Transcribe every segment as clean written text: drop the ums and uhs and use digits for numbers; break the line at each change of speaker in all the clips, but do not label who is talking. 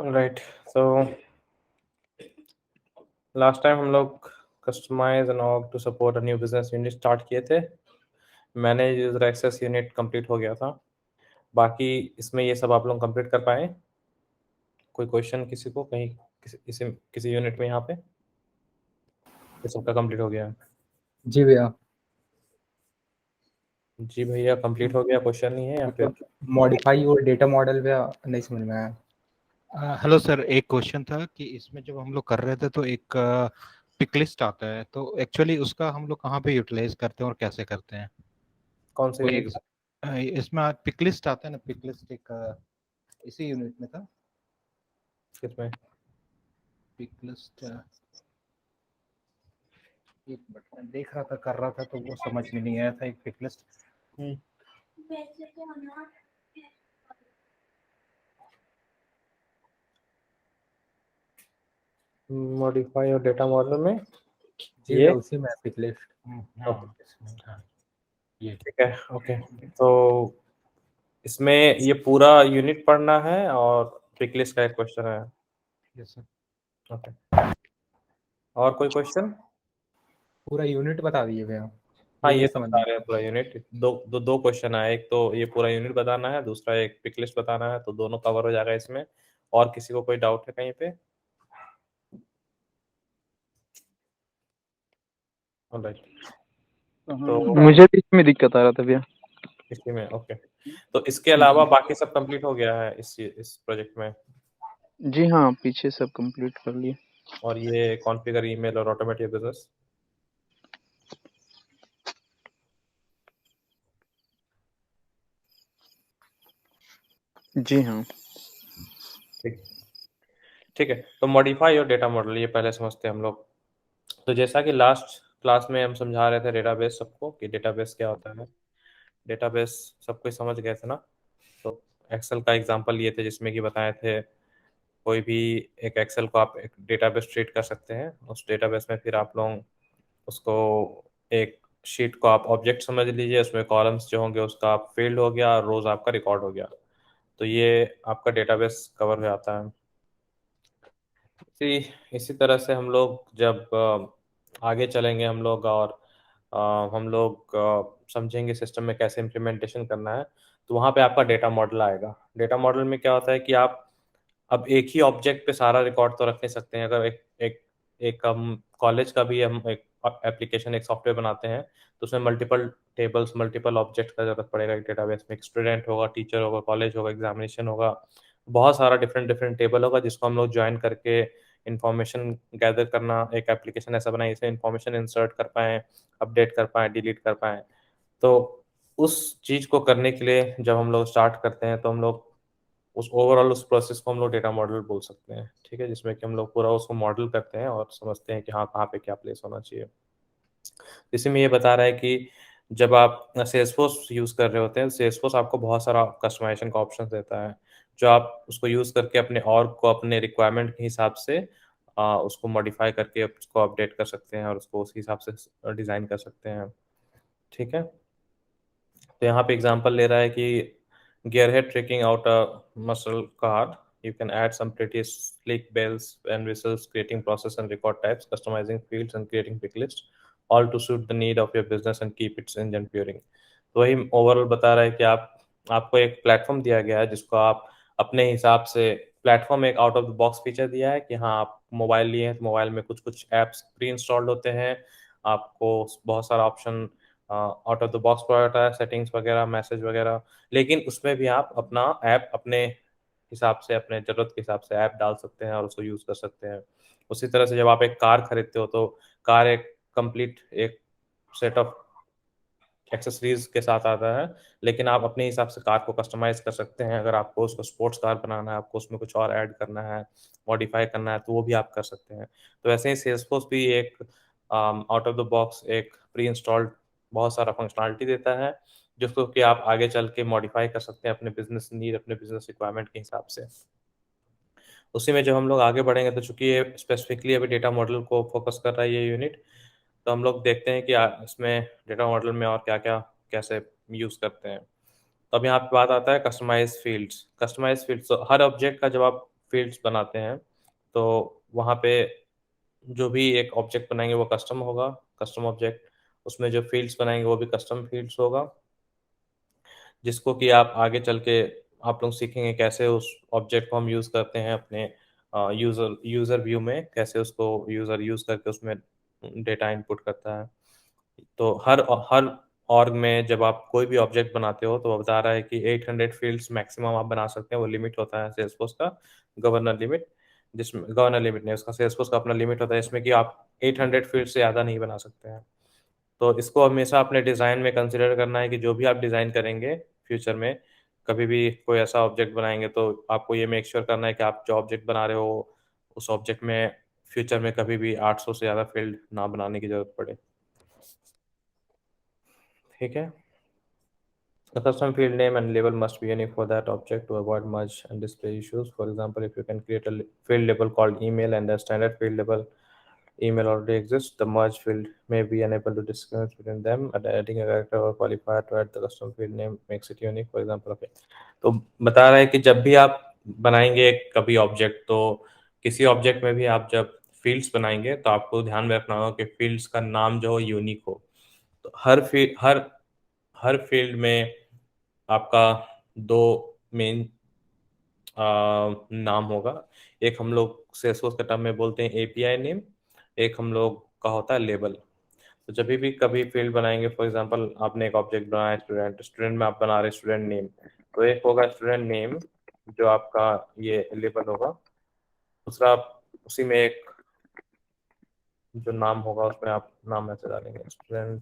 Right. So last time हम लोग customise and org to support a new business unit start किए थे। Manage user access unit complete हो गया था। बाकी इसमें ये सब आप लोग कंप्लीट कर पाए? कोई क्वेश्चन किसी को कहीं किसी यूनिट में यहाँ पे? ये सबका कंप्लीट हो गया?
जी भैया।
जी भैया, कंप्लीट हो गया, क्वेश्चन नहीं है या फिर?
मतलब मॉडिफाई और डेटा मॉडल भैया नहीं समझ में आया।
हेलो सर, एक क्वेश्चन था कि इसमें जब हम लोग कर रहे थे तो एक पिक लिस्ट आता है, तो एक्चुअली उसका हम लोग कहाँ पे यूटिलाइज करते हैं और कैसे करते हैं?
कौन सी?
कोई इसमें पिक लिस्ट आता है ना, पिक लिस्ट एक इसी यूनिट में था।
किसमें?
पिक लिस्ट एक मिनट, मैं देख रहा था, कर रहा था तो वो समझ में नहीं आया था। एक पिक लिस्ट
मॉडिफाई और डेटा मॉडल में
जी
ये
भैया, उसी में पिक लिस्ट।
ये
ठीक है। ओके, तो इसमें ये पूरा यूनिट पढ़ना है और पिक लिस्ट का एक क्वेश्चन है।
Yes sir.
ओके, और कोई क्वेश्चन?
पूरा यूनिट बता दीजिए भैया।
हाँ,
ये
ये
नहीं
तो
समझ
बता
में।
रहे हैं पूरा यूनिट। दो क्वेश्चन है, एक तो ये पूरा यूनिट बताना है, दूसरा एक पिक लिस्ट बताना है, तो दोनों कवर हो जाएगा इसमें। और किसी को कोई डाउट है कहीं पे? ऑलराइट, तो
मुझे भी इसमें दिक्कत आ रहा था भैया।
इसी में ओके। तो इसके अलावा बाकी सब कंप्लीट हो गया है इस प्रोजेक्ट में?
जी हाँ, पीछे सब कंप्लीट कर लिए।
और ये कॉन्फ़िगर ईमेल और ऑटोमेट योर बिजनेस?
जी हाँ।
ठीक ठीक है। तो मॉडिफाई और डेटा मॉडल ये पहले समझते हैं हम लोग। तो जैसा कि लास्ट क्लास में हम समझा रहे थे डेटाबेस सबको कि डेटाबेस क्या होता है। डेटाबेस सब कुछ समझ गए थे ना? तो एक्सेल का एग्जांपल लिए थे जिसमें कि बताए थे कोई भी एक एक्सेल को आप एक डेटाबेस ट्रीट कर सकते हैं। उस डेटाबेस में फिर आप लोग उसको एक शीट को आप ऑब्जेक्ट समझ लीजिए, उसमें कॉलम्स जो होंगे उसका आप फील्ड हो गया और रोज आपका रिकॉर्ड हो गया। तो ये आपका डेटाबेस कवर हो जाता है। इसी तरह से हम लोग जब आगे चलेंगे हम लोग और हम लोग समझेंगे सिस्टम में कैसे इम्प्लीमेंटेशन करना है, तो वहाँ पे आपका डेटा मॉडल आएगा। डेटा मॉडल में क्या होता है कि आप अब एक ही ऑब्जेक्ट पे सारा रिकॉर्ड तो रख नहीं सकते हैं। अगर एक एक एक हम कॉलेज का भी हम एक एप्लीकेशन एक सॉफ्टवेयर बनाते हैं तो उसमें मल्टीपल टेबल्स मल्टीपल ऑब्जेक्ट का जरूरत पड़ेगा। एक डेटाबेस में एक स्टूडेंट होगा, टीचर होगा, कॉलेज होगा, एग्जामिनेशन होगा, बहुत सारा डिफरेंट डिफरेंट टेबल होगा जिसको हम लोग ज्वाइन करके इंफॉर्मेशन गैदर करना। एक एप्लीकेशन ऐसा बनाए इसमें इंफॉर्मेशन इंसर्ट कर पाएँ, अपडेट कर पाएँ, डिलीट कर पाएँ। तो उस चीज़ को करने के लिए जब हम लोग स्टार्ट करते हैं तो हम लोग उस ओवरऑल उस प्रोसेस को हम लोग डेटा मॉडल बोल सकते हैं। ठीक है, जिसमें कि हम लोग पूरा उसको मॉडल करते हैं और समझते हैं कि हाँ, कहाँ पे क्या प्लेस होना चाहिए। इसी में ये बता रहा है कि जब आप सेल्सफोर्स यूज़ कर रहे होते हैं, सेल्सफोर्स आपको बहुत सारा कस्टमाइजेशन का ऑप्शन देता है, जो आप उसको यूज़ करके अपने ऑर्ग को अपने रिक्वायरमेंट के हिसाब से उसको मॉडिफाई करके उसको अपडेट कर सकते हैं और उसको उस हिसाब से डिज़ाइन कर सकते हैं। ठीक है? तो यहाँ पे एग्जांपल ले रहा है कि gearhead tricking out a muscle car. You can add some pretty sleek bells and whistles, creating process and record types, customizing fields and creating pick lists, all to suit the need of your business and keep its engine purring. तो वही overall बता रहा है कि आपको एक platform दिया गया है जिसको आप अपने हिसाब से प्लेटफॉर्म एक out of the box feature दिया है कि हाँ, आप मोबाइल लिए हैं तो मोबाइल में कुछ कुछ ऐप्स प्री इंस्टॉल्ड होते हैं। आपको बहुत सारा option out of the box provide होता है, सेटिंग्स वगैरह, मैसेज वगैरह। लेकिन उसमें भी आप अपना ऐप अपने हिसाब से, अपने ज़रूरत के हिसाब से ऐप डाल सकते हैं और उसको यूज़ कर सकते हैं। उसी तरह से जब आप एक कार खरीदते हो तो कार एक कंप्लीट एक सेट ऑफ एक्सेसरीज के साथ आता है, लेकिन आप अपने हिसाब से कार को कस्टमाइज कर सकते हैं। अगर आपको उसको स्पोर्ट्स कार बनाना है, आपको उसमें कुछ और ऐड करना है, मॉडिफाई करना है, तो वो भी आप कर सकते हैं। तो वैसे ही सेल्सफोर्स भी एक आउट ऑफ द बॉक्स एक प्री इंस्टॉल्ड बहुत सारा फंक्शनलिटी देता है, जिसको कि आप आगे चल के मॉडिफाई कर सकते हैं अपने बिजनेस नीड, अपने बिजनेस रिक्वायरमेंट के हिसाब से। उसी में जब हम लोग आगे बढ़ेंगे तो चूंकि ये स्पेसिफिकली अभी डेटा मॉडल को फोकस कर रहा है ये यूनिट, तो हम लोग देखते हैं कि इसमें डेटा मॉडल में और क्या क्या कैसे यूज़ करते हैं। तो अब यहाँ पे बात आता है कस्टमाइज फील्ड्स। कस्टमाइज फील्ड्स, तो हर ऑब्जेक्ट का जब आप फील्ड्स बनाते हैं तो वहाँ पे जो भी एक ऑब्जेक्ट बनाएंगे वो कस्टम होगा, कस्टम ऑब्जेक्ट। उसमें जो फील्ड्स बनाएंगे वो भी कस्टम फील्ड्स होगा, जिसको कि आप आगे चल के आप लोग सीखेंगे कैसे उस ऑब्जेक्ट को हम यूज़ करते हैं अपने यूज़र यूज़र व्यू में, कैसे उसको यूज़र यूज़ करके उसमें डेटा इनपुट करता है। तो हर ऑर्ग में जब आप कोई भी ऑब्जेक्ट बनाते हो तो वो बता रहा है कि 800 फील्ड्स मैक्सिमम आप बना सकते हैं, वो लिमिट होता है सेल्सफोर्स का गवर्नर लिमिट, जिसमें गवर्नर लिमिट नहीं, उसका सेल्सफोर्स का अपना लिमिट होता है, इसमें कि आप 800 फील्ड से ज़्यादा नहीं बना सकते हैं। तो इसको हमेशा अपने डिज़ाइन में कंसिडर करना है कि जो भी आप डिज़ाइन करेंगे फ्यूचर में, कभी भी कोई ऐसा ऑब्जेक्ट बनाएंगे तो आपको ये मेक श्योर करना है कि आप जो ऑब्जेक्ट बना रहे हो उस ऑब्जेक्ट में फ्यूचर में कभी भी 800 से ज़्यादा फील्ड ना बनाने की ज़रूरत पड़े। ठीक है। The custom field name and label must be unique for that object to avoid merge and display issues. For example, if you can create a field label called email and the standard field label email already exists, the merge field may be unable to distinguish between them. And adding a character or qualifier to add the custom field name makes it unique. For example, okay. तो बता रहा है कि जब भी आप बनाएंगे कभी ऑब्जेक्ट, तो किसी ऑब्जेक्ट में भी आप जब फील्ड्स बनाएंगे तो आपको ध्यान में रखना होगा कि फील्ड्स का नाम जो हो यूनिक हो। तो हर फील्ड में आपका दो मेन नाम होगा। एक हम लोग सेल्सफोर्स के टर्म में बोलते हैं एपीआई नेम, एक हम लोग का होता है लेबल। तो जब भी कभी फील्ड बनाएंगे, फॉर एग्जांपल आपने एक ऑब्जेक्ट बनाया स्टूडेंट, स्टूडेंट में आप बना रहे स्टूडेंट नेम, तो एक होगा स्टूडेंट नेम जो आपका ये लेबल होगा, दूसरा उसी में एक जो नाम होगा उसमें आप नाम ऐसे डालेंगे स्टूडेंट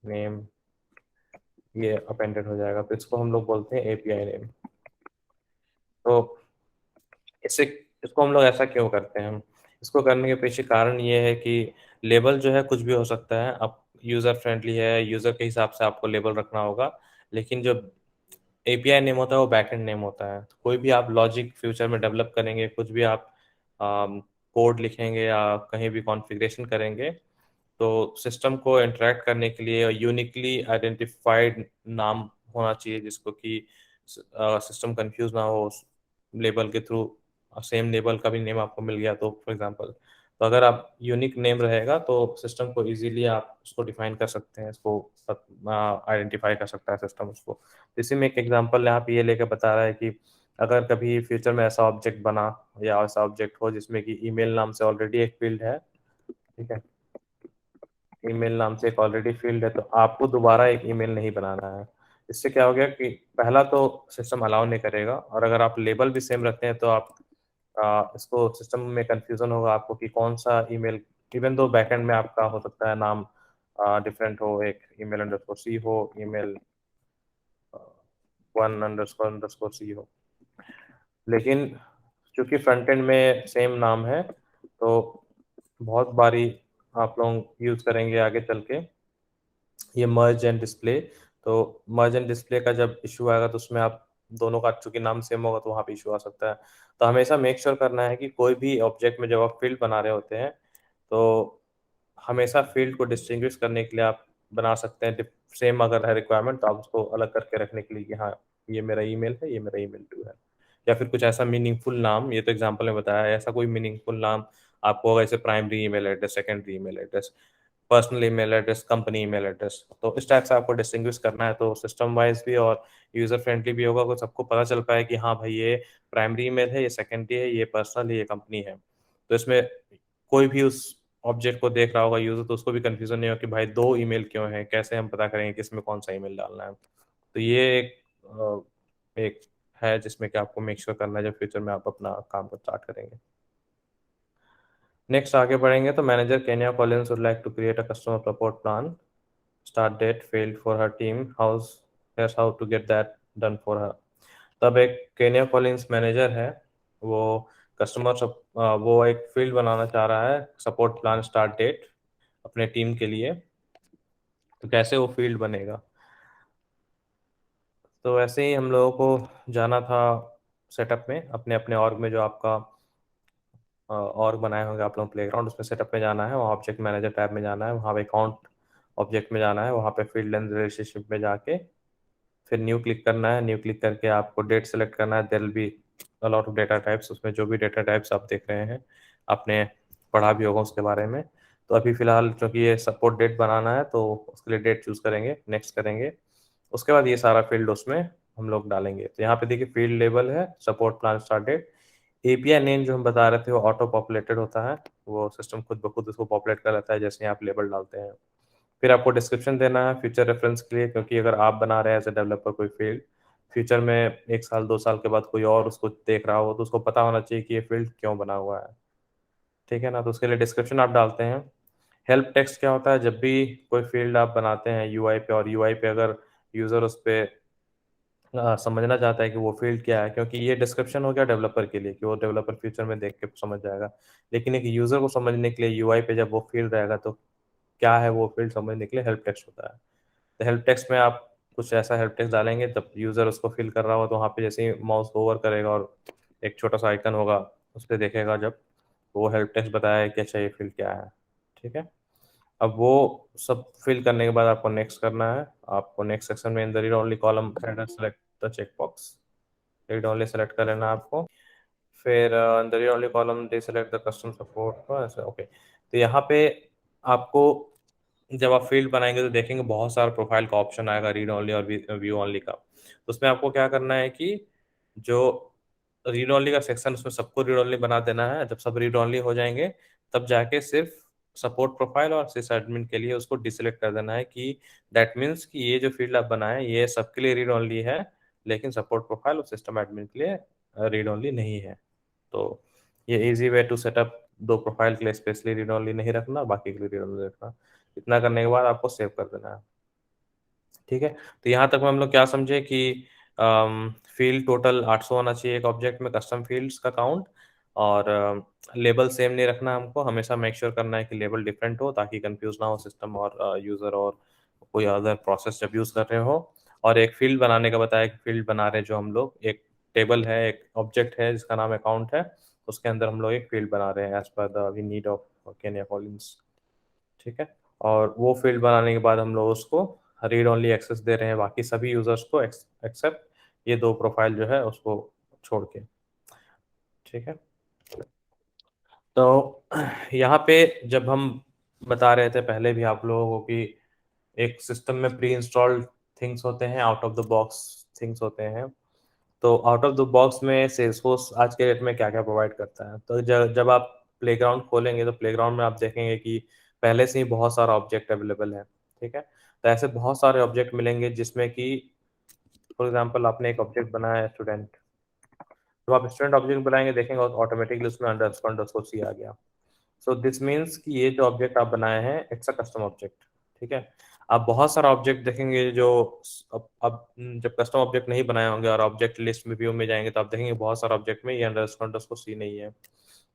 नेम, ये अपेंडेड हो जाएगा। तो इसको हम लोग बोलते हैं एपीआई नेम। तो इससे इसको हम लोग ऐसा क्यों करते हैं? इसको करने के पीछे कारण ये है कि लेबल जो है कुछ भी हो सकता है, अब यूज़र फ्रेंडली है, यूज़र के हिसाब से आपको लेबल रखना होगा, लेकिन जो एपीआई नेम होता है वो बैकएंड नेम होता है। तो कोई भी आप लॉजिक फ्यूचर में डेवलप करेंगे, कुछ भी आप कोड लिखेंगे या कहीं भी कॉन्फ़िगरेशन करेंगे, तो सिस्टम को इंटरेक्ट करने के लिए यूनिकली आइडेंटिफाइड नाम होना चाहिए, जिसको कि सिस्टम कंफ्यूज ना हो लेबल के थ्रू। सेम लेबल का भी नेम आपको मिल गया तो फॉर एग्जांपल, तो अगर आप यूनिक नेम रहेगा तो सिस्टम को इजीली आप उसको डिफाइन कर सकते हैं, इसको आइडेंटिफाई कर सकता है सिस्टम उसको। इसी में एक एग्जांपल यहाँ पे ये लेकर बता रहा है कि अगर कभी फ्यूचर में ऐसा ऑब्जेक्ट बना या ऐसा ऑब्जेक्ट हो जिसमें कि ईमेल नाम से ऑलरेडी एक फील्ड है, ठीक है, ईमेल नाम से एक ऑलरेडी फील्ड है, तो आपको दोबारा एक ईमेल नहीं बनाना है। इससे क्या हो गया कि पहला तो सिस्टम अलाउ नहीं करेगा, और अगर आप लेबल भी सेम रखते हैं तो आप इसको सिस्टम में कंफ्यूजन होगा आपको कि कौन सा ईमेल, इवन दो बैकएंड में आपका हो सकता है नाम डिफरेंट हो, एक ईमेल अंडरस्कोर सी हो, email one underscore underscore C हो, लेकिन चूंकि फ्रंट एंड में सेम नाम है तो बहुत बारी आप लोग यूज करेंगे आगे चल के ये मर्ज एंड डिस्प्ले। तो मर्ज एंड डिस्प्ले का जब इशू आएगा तो उसमें आप दोनों का चूंकि नाम सेम होगा तो वहाँ पे इशू आ सकता है। तो हमेशा मेक श्योर करना है कि कोई भी ऑब्जेक्ट में जब आप फील्ड बना रहे होते हैं तो हमेशा फील्ड को डिस्टिंग्विश करने के लिए आप बना सकते हैं सेम, अगर है रिक्वायरमेंट तो आप उसको अलग करके रखने के लिए कि हाँ ये मेरा ईमेल है, ये मेरा ईमेल टू है, या फिर कुछ ऐसा मीनिंगफुल नाम, ये तो एग्जांपल में बताया है, ऐसा कोई मीनिंगफुल नाम आपको होगा, जैसे primary email address, secondary email address, personal email address, company email address. तो इस टाइप से आपको डिस्टिंग्विश करना है, तो सिस्टम वाइज भी और यूजर फ्रेंडली भी होगा, तो सबको पता चल पाए कि हाँ भाई ये प्राइमरी ईमेल है, ये सेकेंडरी है, ये पर्सनल है, ये कंपनी है। तो इसमें कोई भी उस ऑब्जेक्ट को देख रहा होगा यूजर तो उसको भी कंफ्यूजन नहीं होगा कि भाई दो ईमेल क्यों है, कैसे हम पता करेंगे किसमें कौन सा ईमेल डालना है। तो ये एक है जिसमें कि आपको मेक श्योर करना है जब फ्यूचर में आप अपना काम को स्टार्ट करेंगे। नेक्स्ट आगे बढ़ेंगे तो manager Kenya Collins would like to create a customer support plan, start date field for her team, how to get that done for her. तब एक केनिया कॉलिंस मैनेजर है, वो वो एक फील्ड बनाना चाह रहा है सपोर्ट प्लान स्टार्ट डेट अपने टीम के लिए। तो कैसे वो फील्ड बनेगा, तो ऐसे ही हम लोगों को जाना था सेटअप में, अपने अपने ऑर्ग में जो आपका ऑर्ग बनाए होंगे आप लोग प्लेग्राउंड, उसमें सेटअप में जाना है, वहाँ ऑब्जेक्ट मैनेजर टैब में जाना है, वहाँ पे अकाउंट ऑब्जेक्ट में जाना है, वहाँ पे फील्ड एंड रिलेशनशिप में जाके फिर न्यू क्लिक करना है। न्यू क्लिक करके आपको डेट सेलेक्ट करना है, there will be lot of data types, उसमें जो भी डेटा टाइप्स आप देख रहे हैं आपने पढ़ा भी होगा उसके बारे में। तो अभी फ़िलहाल क्योंकि ये सपोर्ट डेट बनाना है तो उसके लिए डेट चूज़ करेंगे, नेक्स्ट करेंगे। उसके बाद ये सारा फ़ील्ड उसमें हम लोग डालेंगे। तो यहाँ पे देखिए फ़ील्ड लेबल है, support plan start date. API name जो हम बता रहे थे वो ऑटो पॉपुलेटेड होता है, वो सिस्टम खुद ब खुद उसको पॉपुलेट कर लेता है जैसे ही आप लेबल डालते हैं। फिर आपको डिस्क्रिप्शन देना है फ्यूचर रेफरेंस के लिए, क्योंकि अगर आप बना रहे हैं एज ए डेवलपर कोई फील्ड, फ्यूचर में 1 साल 2 साल के बाद कोई और उसको देख रहा हो तो उसको पता होना चाहिए कि ये फील्ड क्यों बना हुआ है। ठीक है ना? तो उसके लिए डिस्क्रिप्शन आप डालते हैं। हेल्प टेक्स्ट क्या होता है, जब भी कोई फील्ड आप बनाते हैं यूआई पे और यूआई पे अगर यूज़र उस पे समझना चाहता है कि वो फील्ड क्या है, क्योंकि ये डिस्क्रिप्शन हो गया डेवलपर के लिए कि वो डेवलपर फ्यूचर में देख के समझ जाएगा। लेकिन एक यूज़र को समझने के लिए यूआई पे जब वो फील्ड रहेगा तो क्या है वो फील्ड समझने के लिए हेल्प टेक्स्ट होता है। तो हेल्प टेक्स्ट में आप कुछ ऐसा हेल्प टेक्स्ट डालेंगे जब यूज़र उसको फिल कर रहा हो तो वहाँ पे जैसे ही माउस ओवर करेगा और एक छोटा-सा आइकन होगा, उस पे देखेगा जब, वो हेल्प टेक्स्ट बताएगा कि अच्छा ये फील्ड क्या है। ठीक है? अब वो सब फिल करने के बाद आपको नेक्स्ट करना है। आपको नेक्स्ट सेक्शन में in the read only column select the check box. Read only select कर लेना है आपको। फिर in the read only column deselect the custom support ऐसे ओके। तो यहाँ पे आपको जब आप फील्ड बनाएंगे तो देखेंगे बहुत सारा प्रोफाइल का ऑप्शन आएगा रीड ओनली और व्यू ओनली का। तो उसमें आपको क्या करना है कि जो रीड ओनली का सेक्शन उसमें सबको रीड ओनली बना देना है। जब सब रीड ओनली हो जाएंगे तब जाके सिर्फ सपोर्ट प्रोफाइल और सिस एडमिन के लिए उसको डिसेलेक्ट कर देना है कि दैट मीन्स कि ये जो फील्ड आप बनाए ये सबके लिए रीड ओनली है, लेकिन सपोर्ट प्रोफाइल और सिस्टम एडमिन के लिए रीड ओनली नहीं है। तो ये इजी वे टू सेटअप दो प्रोफाइल के लिए स्पेशली रीड ओनली नहीं रखना, बाकी के लिए रीड ओनली रखना। इतना करने के बाद आपको सेव कर देना है। ठीक है? तो यहाँ तक में हम लोग क्या समझे कि फील्ड टोटल 800 होना चाहिए एक ऑब्जेक्ट में, कस्टम फील्ड्स का काउंट, और लेबल सेम नहीं रखना हमको, हमेशा मेक श्योर करना है कि लेबल डिफरेंट हो ताकि कंफ्यूज ना हो सिस्टम और यूज़र और कोई अदर प्रोसेस जब यूज़ कर रहे हो। और एक फील्ड बनाने का बताया कि फील्ड बना रहे हैं जो हम लोग, एक टेबल है, एक ऑब्जेक्ट है जिसका नाम अकाउंट है, उसके अंदर हम लोग एक फील्ड बना रहे हैं as per the we need of Kenya Collins. ठीक है? और वो फील्ड बनाने के बाद हम लोग उसको रीड ओनली एक्सेस दे रहे हैं बाकी सभी यूजर्स को एक्सेप्ट ये दो प्रोफाइल जो है उसको छोड़ के। ठीक है? तो यहाँ पे जब हम बता रहे थे पहले भी आप लोगों को कि एक सिस्टम में प्री इंस्टॉल्ड थिंग्स होते हैं, out of the box things होते हैं। तो आउट ऑफ द बॉक्स में सेल्सफोर्स आज के डेट में क्या क्या प्रोवाइड करता है, तो जब आप प्लेग्राउंड खोलेंगे तो प्लेग्राउंड में आप देखेंगे कि पहले से ही बहुत सारा ऑब्जेक्ट अवेलेबल है। ठीक है? तो ऐसे बहुत सारे ऑब्जेक्ट मिलेंगे जिसमें कि फॉर एग्जांपल आपने एक ऑब्जेक्ट बनाया है स्टूडेंट, तो आप स्टूडेंट ऑब्जेक्ट बनाएंगे देखेंगे ऑटोमेटिकली उसमें अंडरस्कोर सी आ गया। सो दिस मीन्स कि ये जो ऑब्जेक्ट आप बनाए हैं इट्स अ कस्टम ऑब्जेक्ट। ठीक है? आप बहुत सारा ऑब्जेक्ट देखेंगे जो अब जब कस्टम ऑब्जेक्ट नहीं बनाए होंगे और ऑब्जेक्ट लिस्ट में व्यू में जाएंगे तो आप देखेंगे बहुत सारा ऑब्जेक्ट में ये अंडरस्कोर सी नहीं है।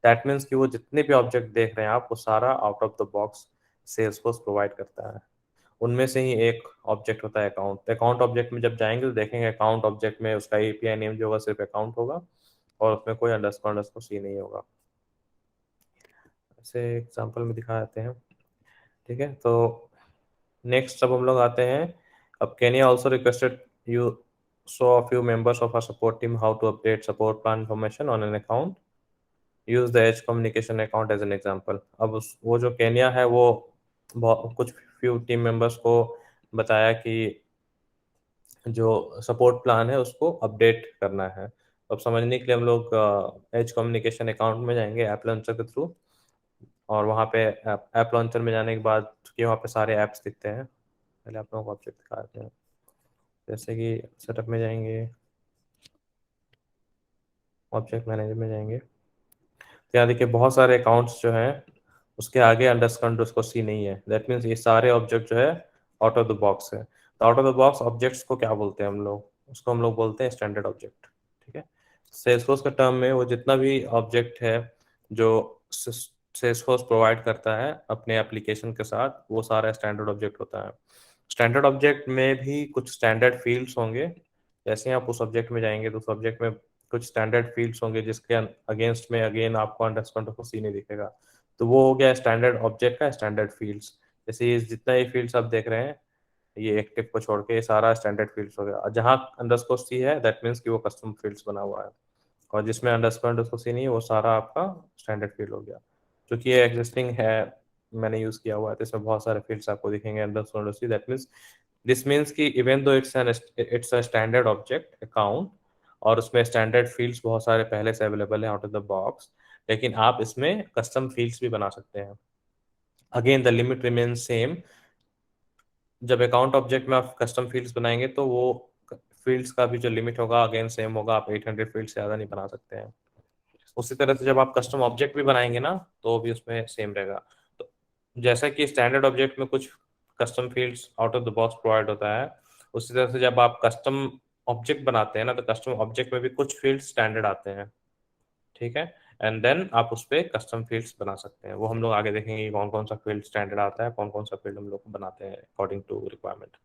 दैट मीन्स कि वो जितने भी ऑब्जेक्ट देख रहे हैं आप वो सारा out of the box Salesforce provide करता है। उनमें से ही एक ऑब्जेक्ट होता है अकाउंट। अकाउंट ऑब्जेक्ट में जब जाएंगे तो देखेंगे अकाउंट ऑब्जेक्ट में उसका एपीआई नेम जो होगा सिर्फ अकाउंट होगा और उसमें कोई अंडरस्कोर सी नहीं होगा। ऐसे एग्जांपल में दिखा देते हैं। ठीक है? तो नेक्स्ट अब हम लोग आते हैं, अब Kenya also requested you show a few members of our support team how to update support plan information on an account. Use the edge communication account as an example. अब वो जो केनिया है वो कुछ फ्यू टीम मेंबर्स को बताया कि जो सपोर्ट प्लान है उसको अपडेट करना है। अब समझने के लिए हम लोग एज कम्युनिकेशन अकाउंट में जाएंगे ऐप लॉन्चर के थ्रू, और वहाँ पे ऐप लॉन्चर में जाने के बाद कि वहाँ पे सारे ऐप्स दिखते हैं। पहले आप लोगों को ऑब्जेक्ट दिखाते हैं, जैसे कि सेटअप में जाएंगे, ऑब्जेक्ट मैनेजर में जाएंगे, तो यहाँ देखिए बहुत सारे अकाउंट्स जो हैं उसके आगे अंडरस्कोर सी नहीं है। दैट मीन्स ये सारे ऑब्जेक्ट जो है आउट ऑफ द बॉक्स है। तो out of the box objects को क्या बोलते हैं हम लोग, उसको हम लोग बोलते हैं स्टैंडर्ड ऑब्जेक्ट। ठीक है? सेल्सफोर्स के टर्म में वो जितना भी ऑब्जेक्ट है जो सेल्सफोर्स प्रोवाइड करता है अपने एप्लीकेशन के साथ वो सारा स्टैंडर्ड ऑब्जेक्ट होता है। स्टैंडर्ड ऑब्जेक्ट में भी कुछ स्टैंडर्ड फील्ड्स होंगे। जैसे ही आप उस ऑब्जेक्ट में जाएंगे तो उस ऑब्जेक्ट में कुछ स्टैंडर्ड फील्ड्स होंगे जिसके अगेंस्ट में अगेन आपको अंडरस्कोर सी नहीं दिखेगा। तो वो हो गया स्टैंडर्ड ऑब्जेक्ट का स्टैंडर्ड फील्ड्स। जैसे ये जितना ये फील्ड्स आप देख रहे हैं ये एक्टिव को छोड़ के ये सारा स्टैंडर्ड फील्ड्स हो गया, और जहाँ अंडरस्कोर सी है दैट मीन्स कि वो कस्टम फील्ड्स बना हुआ है। और जिसमें अंडरस्कोर सी नहीं है वो सारा आपका स्टैंडर्ड फील्ड हो गया। क्योंकि ये एग्जिस्टिंग है, मैंने यूज़ किया हुआ है, तो इसमें बहुत सारे फील्ड्स आपको दिखेंगे underscore C. That means this means कि even though it's a standard object account और उसमें स्टैंडर्ड फील्ड्स बहुत सारे पहले से अवेलेबल है आउट ऑफ द बॉक्स, लेकिन आप इसमें कस्टम फील्ड्स भी बना सकते हैं। Again the limit remains same. जब अकाउंट ऑब्जेक्ट में आप कस्टम फील्ड्स बनाएंगे तो वो फील्ड्स का भी जो लिमिट होगा अगेन सेम होगा, आप 800 फील्ड से ज़्यादा नहीं बना सकते हैं। उसी तरह से जब आप कस्टम ऑब्जेक्ट भी बनाएंगे ना तो भी उसमें सेम रहेगा। तो जैसा कि स्टैंडर्ड ऑब्जेक्ट में कुछ custom fields out of the box provide होता है, उसी तरह से जब आप कस्टम ऑब्जेक्ट बनाते हैं ना तो कस्टम ऑब्जेक्ट में भी कुछ फील्ड स्टैंडर्ड आते हैं, ठीक है। एंड देन आप उस पर कस्टम फील्ड्स बना सकते हैं। वो हम लोग आगे देखेंगे कौन कौन सा फील्ड स्टैंडर्ड आता है, कौन कौन सा फील्ड हम लोग बनाते हैं अकॉर्डिंग टू रिक्वायरमेंट।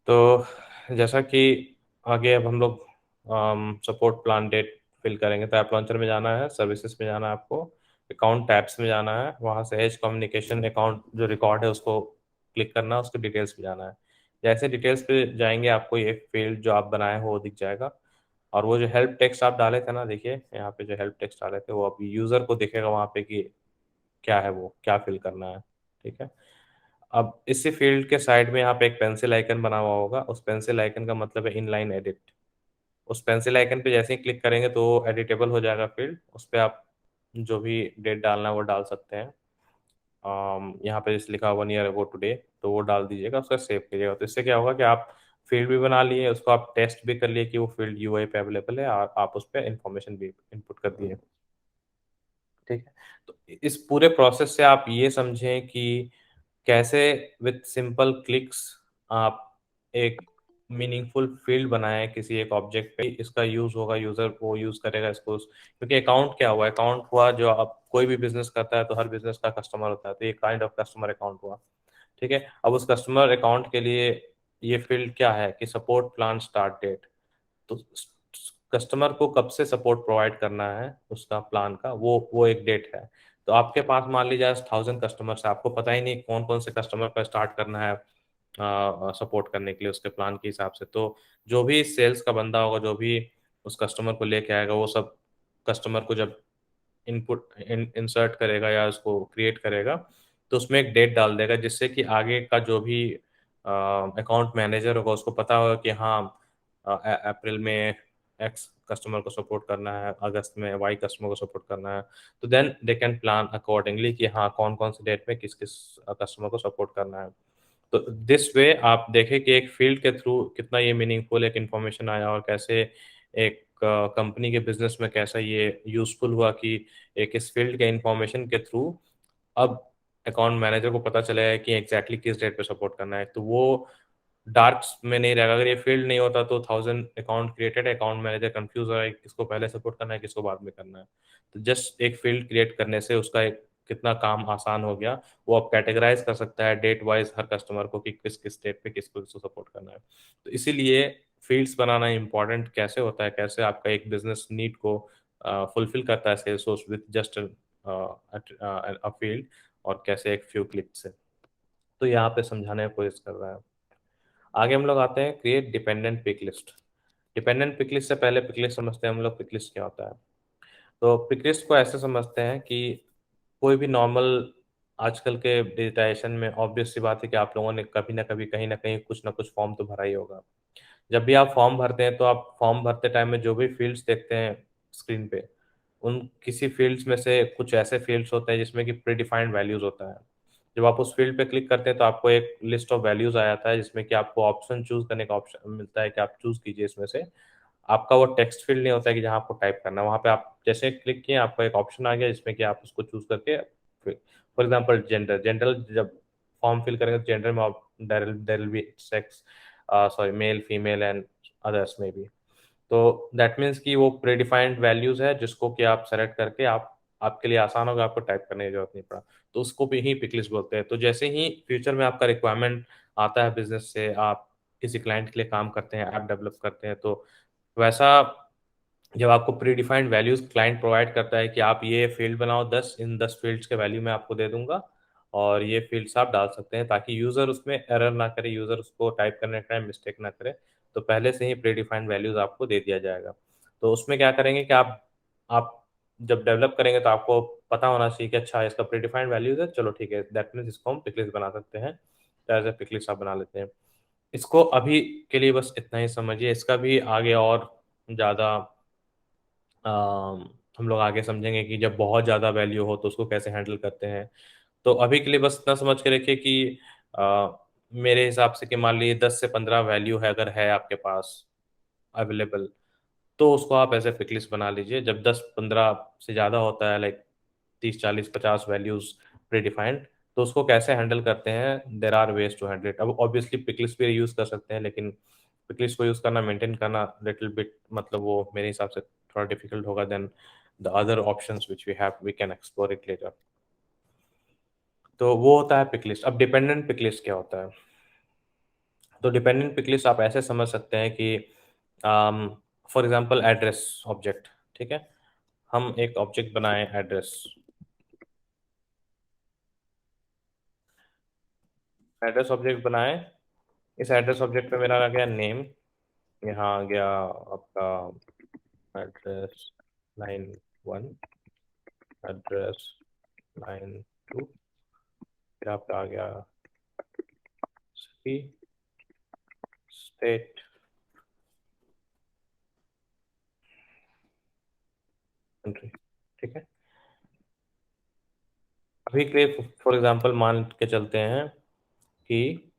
तो जैसा कि आगे अब हम लोग सपोर्ट प्लान डेट फिल करेंगे, तो ऐप लॉन्चर में जाना है, सर्विसेज में जाना है आपको, अकाउंट टैब्स में जाना है, वहाँ से एज कम्युनिकेशन अकाउंट जो रिकॉर्ड है उसको क्लिक करना है, उसके डिटेल्स पे जाना है। जैसे डिटेल्स पे जाएंगे आपको ये फील्ड जो आप बनाए हो वो दिख जाएगा। और वो जो हेल्प टेक्स्ट आप डाले थे ना, देखिए यहाँ पे जो हेल्प टेक्स्ट डाले थे वो अभी यूज़र को दिखेगा वहाँ पे कि क्या है, वो क्या फिल करना है, ठीक है। अब इसी फील्ड के साइड में यहाँ पे एक पेंसिल आइकन बना हुआ होगा, उस पेंसिल आइकन का मतलब है इनलाइन एडिट। उस पेंसिल आइकन पे जैसे ही क्लिक करेंगे तो एडिटेबल हो जाएगा फील्ड, उस पर आप जो भी डेट डालना है वो डाल सकते हैं। यहाँ पे जैसे लिखा हुआ नियर अबाउट टुडे, तो वो डाल दीजिएगा, उसका सेव कीजिएगा। तो इससे क्या होगा कि आप फील्ड भी बना लिए, उसको आप टेस्ट भी कर लिए कि वो फील्ड यूआई पे अवेलेबल है, और आप उस पर इंफॉर्मेशन भी इनपुट कर दिए, ठीक है। तो इस पूरे प्रोसेस से आप ये समझें कि कैसे विथ सिंपल क्लिक्स आप एक मीनिंगफुल फील्ड बनाएं किसी एक ऑब्जेक्ट पे। इसका यूज होगा, यूजर वो यूज करेगा इसको, क्योंकि अकाउंट क्या हुआ, अकाउंट हुआ जो आप कोई भी बिजनेस करता है तो हर बिजनेस का कस्टमर होता है, तो ये काइंड ऑफ कस्टमर अकाउंट हुआ, ठीक है। अब उस कस्टमर अकाउंट के लिए ये फील्ड क्या है कि सपोर्ट प्लान स्टार्ट डेट। तो कस्टमर को कब से सपोर्ट प्रोवाइड करना है उसका प्लान का, वो एक डेट है। तो आपके पास मान लीजिए 1000 कस्टमर्स है, आपको पता ही नहीं कौन कौन से कस्टमर का स्टार्ट करना है सपोर्ट करने के लिए उसके प्लान के हिसाब से। तो जो भी सेल्स का बंदा होगा, जो भी उस कस्टमर को लेके आएगा, वो सब कस्टमर को जब इंसर्ट करेगा या उसको क्रिएट करेगा तो उसमें एक डेट डाल देगा, जिससे कि आगे का जो भी अकाउंट मैनेजर होगा उसको पता होगा कि हाँ अप्रैल में एक्स कस्टमर को सपोर्ट करना है, अगस्त में वाई कस्टमर को सपोर्ट करना है। तो then they can plan accordingly कि हाँ कौन कौन से डेट में किस किस कस्टमर को सपोर्ट करना है। तो दिस वे आप देखें कि एक फील्ड के थ्रू कितना ये मीनिंगफुल एक इन्फॉर्मेशन आया, और कैसे एक कंपनी के बिजनेस में कैसा ये यूजफुल हुआ कि एक इस फील्ड के इंफॉर्मेशन के थ्रू अब अकाउंट मैनेजर को पता चलेगा कि एग्जैक्टली किस डेट पे सपोर्ट करना है। तो वो डार्क में नहीं रहेगा। अगर ये फील्ड नहीं होता तो 1000 account created, account manager confuse हो रहा है किसको पहले सपोर्ट करना है किसको बाद में करना है। तो जस्ट एक फील्ड क्रिएट करने से उसका एक कितना काम आसान हो गया। वो आप कैटेगराइज कर सकता है डेट वाइज हर कस्टमर को कि किस किस डेट पे किसको किसको सपोर्ट करना है। तो इसीलिए फील्ड्स बनाना इंपॉर्टेंट कैसे होता है, कैसे आपका एक बिजनेस नीड को फुलफिल करता है Salesforce with just a field, और कैसे एक फ्यू क्लिक से। तो यहाँ पे समझाने की कोशिश कर रहा है। आगे हम लोग आते हैं create dependent pick list. Dependent pick list से पहले पिक लिस्ट समझते हैं हम लोग, पिक लिस्ट क्या होता है। तो पिक लिस्ट को ऐसे समझते हैं कि कोई भी नॉर्मल आजकल के डिजिटाइजेशन में ऑब्वियस सी बात है कि आप लोगों ने कभी ना कहीं कुछ ना कुछ फॉर्म तो भरा ही होगा। जब भी आप फॉर्म भरते हैं तो आप फॉर्म भरते टाइम में जो भी फील्ड्स देखते हैं स्क्रीन पे, उन किसी फील्ड्स में से कुछ ऐसे फील्ड्स होते हैं जिसमें कि प्रीडिफाइंड वैल्यूज होता है। जब आप उस फील्ड पे क्लिक करते हैं तो आपको एक लिस्ट ऑफ वैल्यूज आ जाता है, जिसमें कि आपको ऑप्शन चूज करने का ऑप्शन मिलता है कि आप चूज कीजिए इसमें से। आपका वो टेक्स्ट फील्ड नहीं होता है कि जहाँ आपको टाइप करना है, वहाँ पे आप जैसे क्लिक किए आपको एक ऑप्शन आ गया जिसमें कि आप उसको चूज करके, फॉर एग्जाम्पल जेंडर, जब फॉर्म फिल करेंगे तो जेंडर में आप there will be sex, sorry male female and others में भी। तो दैट मीन्स कि वो प्रीडिफाइंड वैल्यूज है जिसको कि आप सेलेक्ट करके आप आपके लिए आसान होगा, आपको टाइप करने की जरूरत नहीं पड़ा। तो उसको भी ही पिक लिस्ट बोलते हैं। तो जैसे ही फ्यूचर में आपका रिक्वायरमेंट आता है बिजनेस से, आप किसी क्लाइंट के लिए काम करते हैं, ऐप डेवलप करते हैं, तो वैसा जब आपको pre defined values client provide करता है कि आप ये फील्ड बनाओ 10, इन 10 फील्ड्स के वैल्यू मैं आपको दे दूंगा, और ये फील्ड्स आप डाल सकते हैं ताकि यूजर उसमें एरर ना करे, यूजर उसको टाइप करने के टाइम मिस्टेक ना करे। तो पहले से ही प्री डिफाइंड वैल्यूज आपको दे दिया जाएगा। तो उसमें क्या करेंगे कि आप जब डेवलप करेंगे तो आपको पता होना चाहिए कि अच्छा इसका प्रीडिफाइंड वैल्यूज है, चलो ठीक है, दैट मीन्स इसको हम पिकलिस्ट बना सकते हैं, तो एज ए पिकलिस्ट आप बना लेते हैं। इसको अभी के लिए बस इतना ही समझिए, इसका भी आगे और ज़्यादा हम लोग आगे समझेंगे कि जब बहुत ज़्यादा वैल्यू हो तो उसको कैसे हैंडल करते हैं। तो अभी के लिए बस इतना समझ के रखिए कि मेरे हिसाब से कि मान लीजिए 10 से 15 वैल्यू है अगर है आपके पास अवेलेबल, तो उसको आप ऐसे पिकलिस्ट बना लीजिए। जब 10-15 से ज़्यादा होता है, लाइक 30-40-50 वैल्यूज प्रीडिफाइंड, तो उसको कैसे हैंडल करते हैं, there are ways to handle it. अब ऑब्वियसली पिकलिस्ट भी यूज़ कर सकते हैं, लेकिन पिकलिस्ट को यूज़ करना, मेंटेन करना लिटिल बिट, मतलब वो मेरे हिसाब से थोड़ा डिफिकल्ट होगा then the other options which we can explore it later. तो वो होता है पिकलिस्ट। अब डिपेंडेंट पिकलिस्ट क्या होता है? तो डिपेंडेंट पिकलिस्ट आप ऐसे समझ सकते हैं कि फॉर एग्जांपल एड्रेस ऑब्जेक्ट, ठीक है, हम एक ऑब्जेक्ट बनाएं एड्रेस, एड्रेस ऑब्जेक्ट बनाएं। इस एड्रेस ऑब्जेक्ट पे मेरा आ गया नेम, यहाँ आ गया आपका एड्रेस लाइन 1, एड्रेस लाइन 2, फिर आपका आ गया सिटी, स्टेट, कंट्री, ठीक है। अभी के फॉर एग्जांपल मान के चलते हैं कि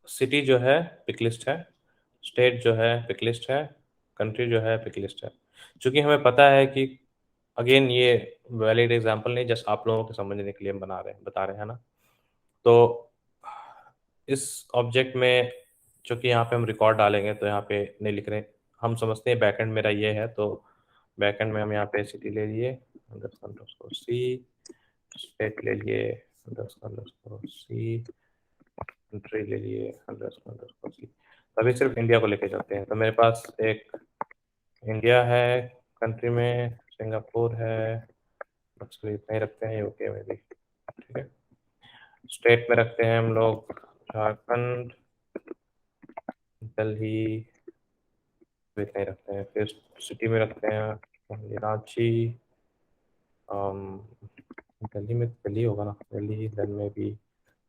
सिटी जो है पिकलिस्ट है, स्टेट जो है पिकलिस्ट है, कंट्री जो है पिकलिस्ट है। क्योंकि हमें पता है कि, अगेन ये वैलिड एग्जांपल नहीं, जस्ट आप लोगों को समझने के लिए हम बता रहे हैं ना। तो इस ऑब्जेक्ट में चूंकि यहाँ पे हम रिकॉर्ड डालेंगे तो यहाँ पे नहीं लिख रहे, हम समझते हैं बैकएंड मेरा ये है, तो बैकएंड में हम यहाँ पे सिटी ले लिए _c, स्टेट ले लिए _c, कंट्री ले लिए _c। अभी सिर्फ इंडिया को लेके चलते हैं, तो मेरे पास एक इंडिया है, कंट्री में सिंगापुर है, बस इतना ही रखते हैं, यूके में भी, ठीक है। स्टेट में रखते हैं हम लोग झारखंड, दिल्ली, इतना ही रखते हैं। फिर सिटी में रखते हैं रांची, दिल्ली में दिल्ली होगा ना, दिल्ली, देन में भी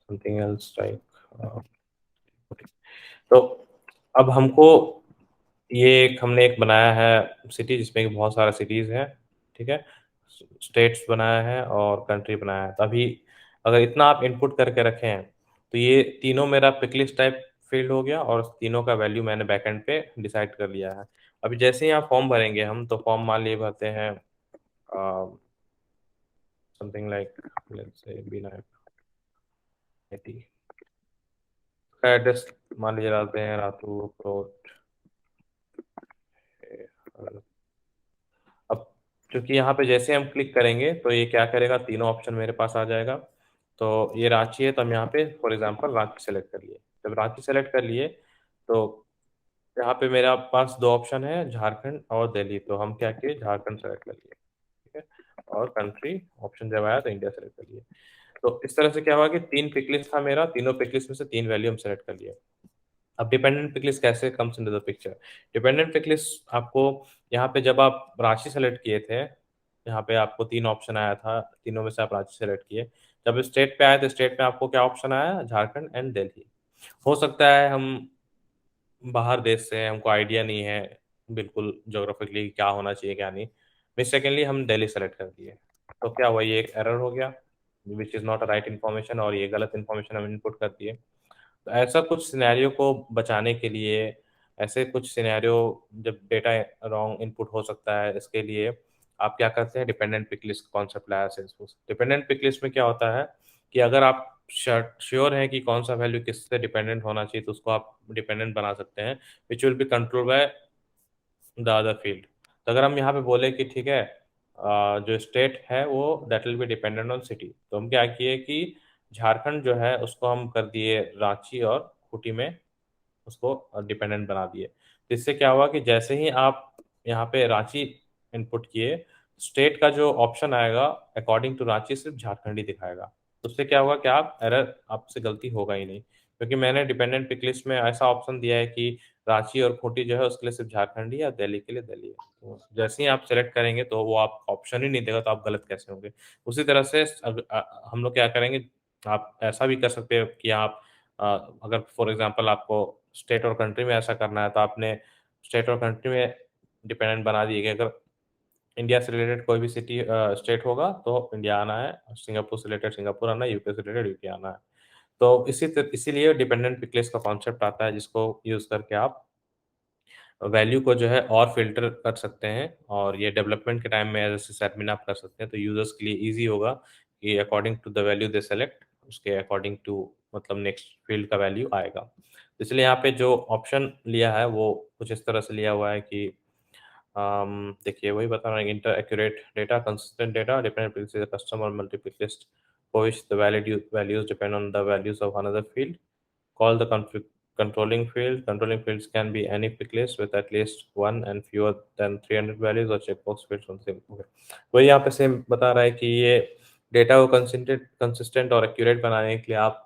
समथिंग एल्स लाइक। तो अब हमको हमने एक बनाया है सिटी जिसमें कि बहुत सारा सिटीज़ है, ठीक है, स्टेट्स बनाया है और कंट्री बनाया है। तो अभी अगर इतना आप इनपुट करके रखें तो ये तीनों मेरा पिकलिस्ट टाइप फील्ड हो गया और तीनों का वैल्यू मैंने बैकएंड पे डिसाइड कर लिया है। अभी जैसे ही आप फॉर्म भरेंगे हम, तो फॉर्म मान लिए भरते हैं something like let's say B980 का एड्रेस मान लीजिए डालते हैं रातू प्रोट। अब क्योंकि यहाँ पे जैसे हम क्लिक करेंगे तो ये क्या करेगा, तीनों ऑप्शन मेरे पास आ जाएगा। तो ये रांची है, तो हम यहाँ पे फॉर एग्जांपल रांची सेलेक्ट कर लिए। जब रांची सेलेक्ट कर लिए तो यहाँ पे मेरा पास दो ऑप्शन है, झारखंड और दिल्ली, तो हम क्या किए, झारखंड सेलेक्ट कर लिए, ठीक है। और कंट्री ऑप्शन जब आया तो इंडिया सेलेक्ट कर लिए। तो इस तरह से क्या हुआ कि 3 पिकलिस्ट था मेरा, तीनों पिकलिस्ट में से 3 वैल्यू हम सेलेक्ट कर लिए। अब डिपेंडेंट पिकलिस्ट कैसे comes into the picture? Dependent picklist आपको यहाँ पे जब आप रांची सेलेक्ट किए थे, यहाँ पे आपको 3 ऑप्शन आया था, तीनों में से आप रांची सेलेक्ट किए। जब स्टेट पे आए तो स्टेट में आपको क्या ऑप्शन आया, झारखंड एंड दिल्ली। हो सकता है हम बाहर देश से हैं, हमको आइडिया नहीं है बिल्कुल जोग्राफिकली क्या होना चाहिए क्या नहीं, मिस्टेकनली हम दिल्ली सेलेक्ट कर दिए। तो क्या हुआ, ये एक एरर हो गया, which is not a right information, और ये गलत इन्फॉर्मेशन हम इनपुट कर दिए। तो ऐसा कुछ सिनेरियो को बचाने के लिए, ऐसे कुछ सिनेरियो जब डेटा रॉन्ग इनपुट हो सकता है, इसके लिए आप क्या करते हैं, डिपेंडेंट पिक लिस्ट कॉन्सेप्ट लाया सेल्सफोर्स। डिपेंडेंट पिक लिस्ट में क्या होता है कि अगर आप श्योर हैं कि कौन सा वैल्यू किससे डिपेंडेंट होना चाहिए, तो उसको आप डिपेंडेंट बना सकते हैं, which will be control by the other field. तो अगर हम यहाँ पे बोले कि ठीक है, जो स्टेट है वो that will be dependent on city, तो हम क्या किए कि झारखंड जो है उसको हम कर दिए रांची और खूंटी में, उसको डिपेंडेंट बना दिए। तो इससे क्या हुआ कि जैसे ही आप यहाँ पे रांची इनपुट किए, स्टेट का जो ऑप्शन आएगा अकॉर्डिंग टू रांची सिर्फ झारखंड ही दिखाएगा। तो उससे क्या होगा कि आप एरर, आपसे गलती होगा ही नहीं, क्योंकि मैंने डिपेंडेंट पिक लिस्ट में ऐसा ऑप्शन दिया है कि रांची और खूंटी जो है उसके लिए सिर्फ झारखंड ही है, दिल्ली के लिए दिल्ली है। तो जैसे ही आप सेलेक्ट करेंगे तो वो आप ऑप्शन ही नहीं देगा, तो आप गलत कैसे होंगे। उसी तरह से हम लोग क्या करेंगे, आप ऐसा भी कर सकते हो कि आप अगर फॉर एग्जांपल आपको स्टेट और कंट्री में ऐसा करना है, तो आपने स्टेट और कंट्री में डिपेंडेंट बना दिए कि अगर इंडिया से रिलेटेड कोई भी सिटी स्टेट होगा तो इंडिया आना है, सिंगापुर से रिलेटेड सिंगापुर आना है, यूके से रिलेटेड यूके आना है। तो इसीलिए डिपेंडेंट पिक लिस्ट का कॉन्सेप्ट आता है, जिसको यूज़ करके आप वैल्यू को जो है और फ़िल्टर कर सकते हैं, और ये डेवलपमेंट के टाइम में एज़ अ सिसएडमिन आप कर सकते हैं, तो यूज़र्स के लिए ईज़ी होगा कि according to the value they select, उसके अकॉर्डिंग टू मतलब नेक्स्ट फ़ील्ड का वैल्यू आएगा। इसलिए यहाँ पे जो ऑप्शन लिया है वो कुछ इस तरह से लिया हुआ है कि देखिए वही बता रहा है, enter accurate data, consistent data, dependent pick list, customer multipick list for which the values depend on the values of another field. Call the controlling field. Controlling fields can be any pick list with at least one and fewer than 300 values or checkbox fields on same. Okay. वही यहाँ पे same बता रहा है कि ये data को consistent और एक्यूरेट बनाने के लिए आप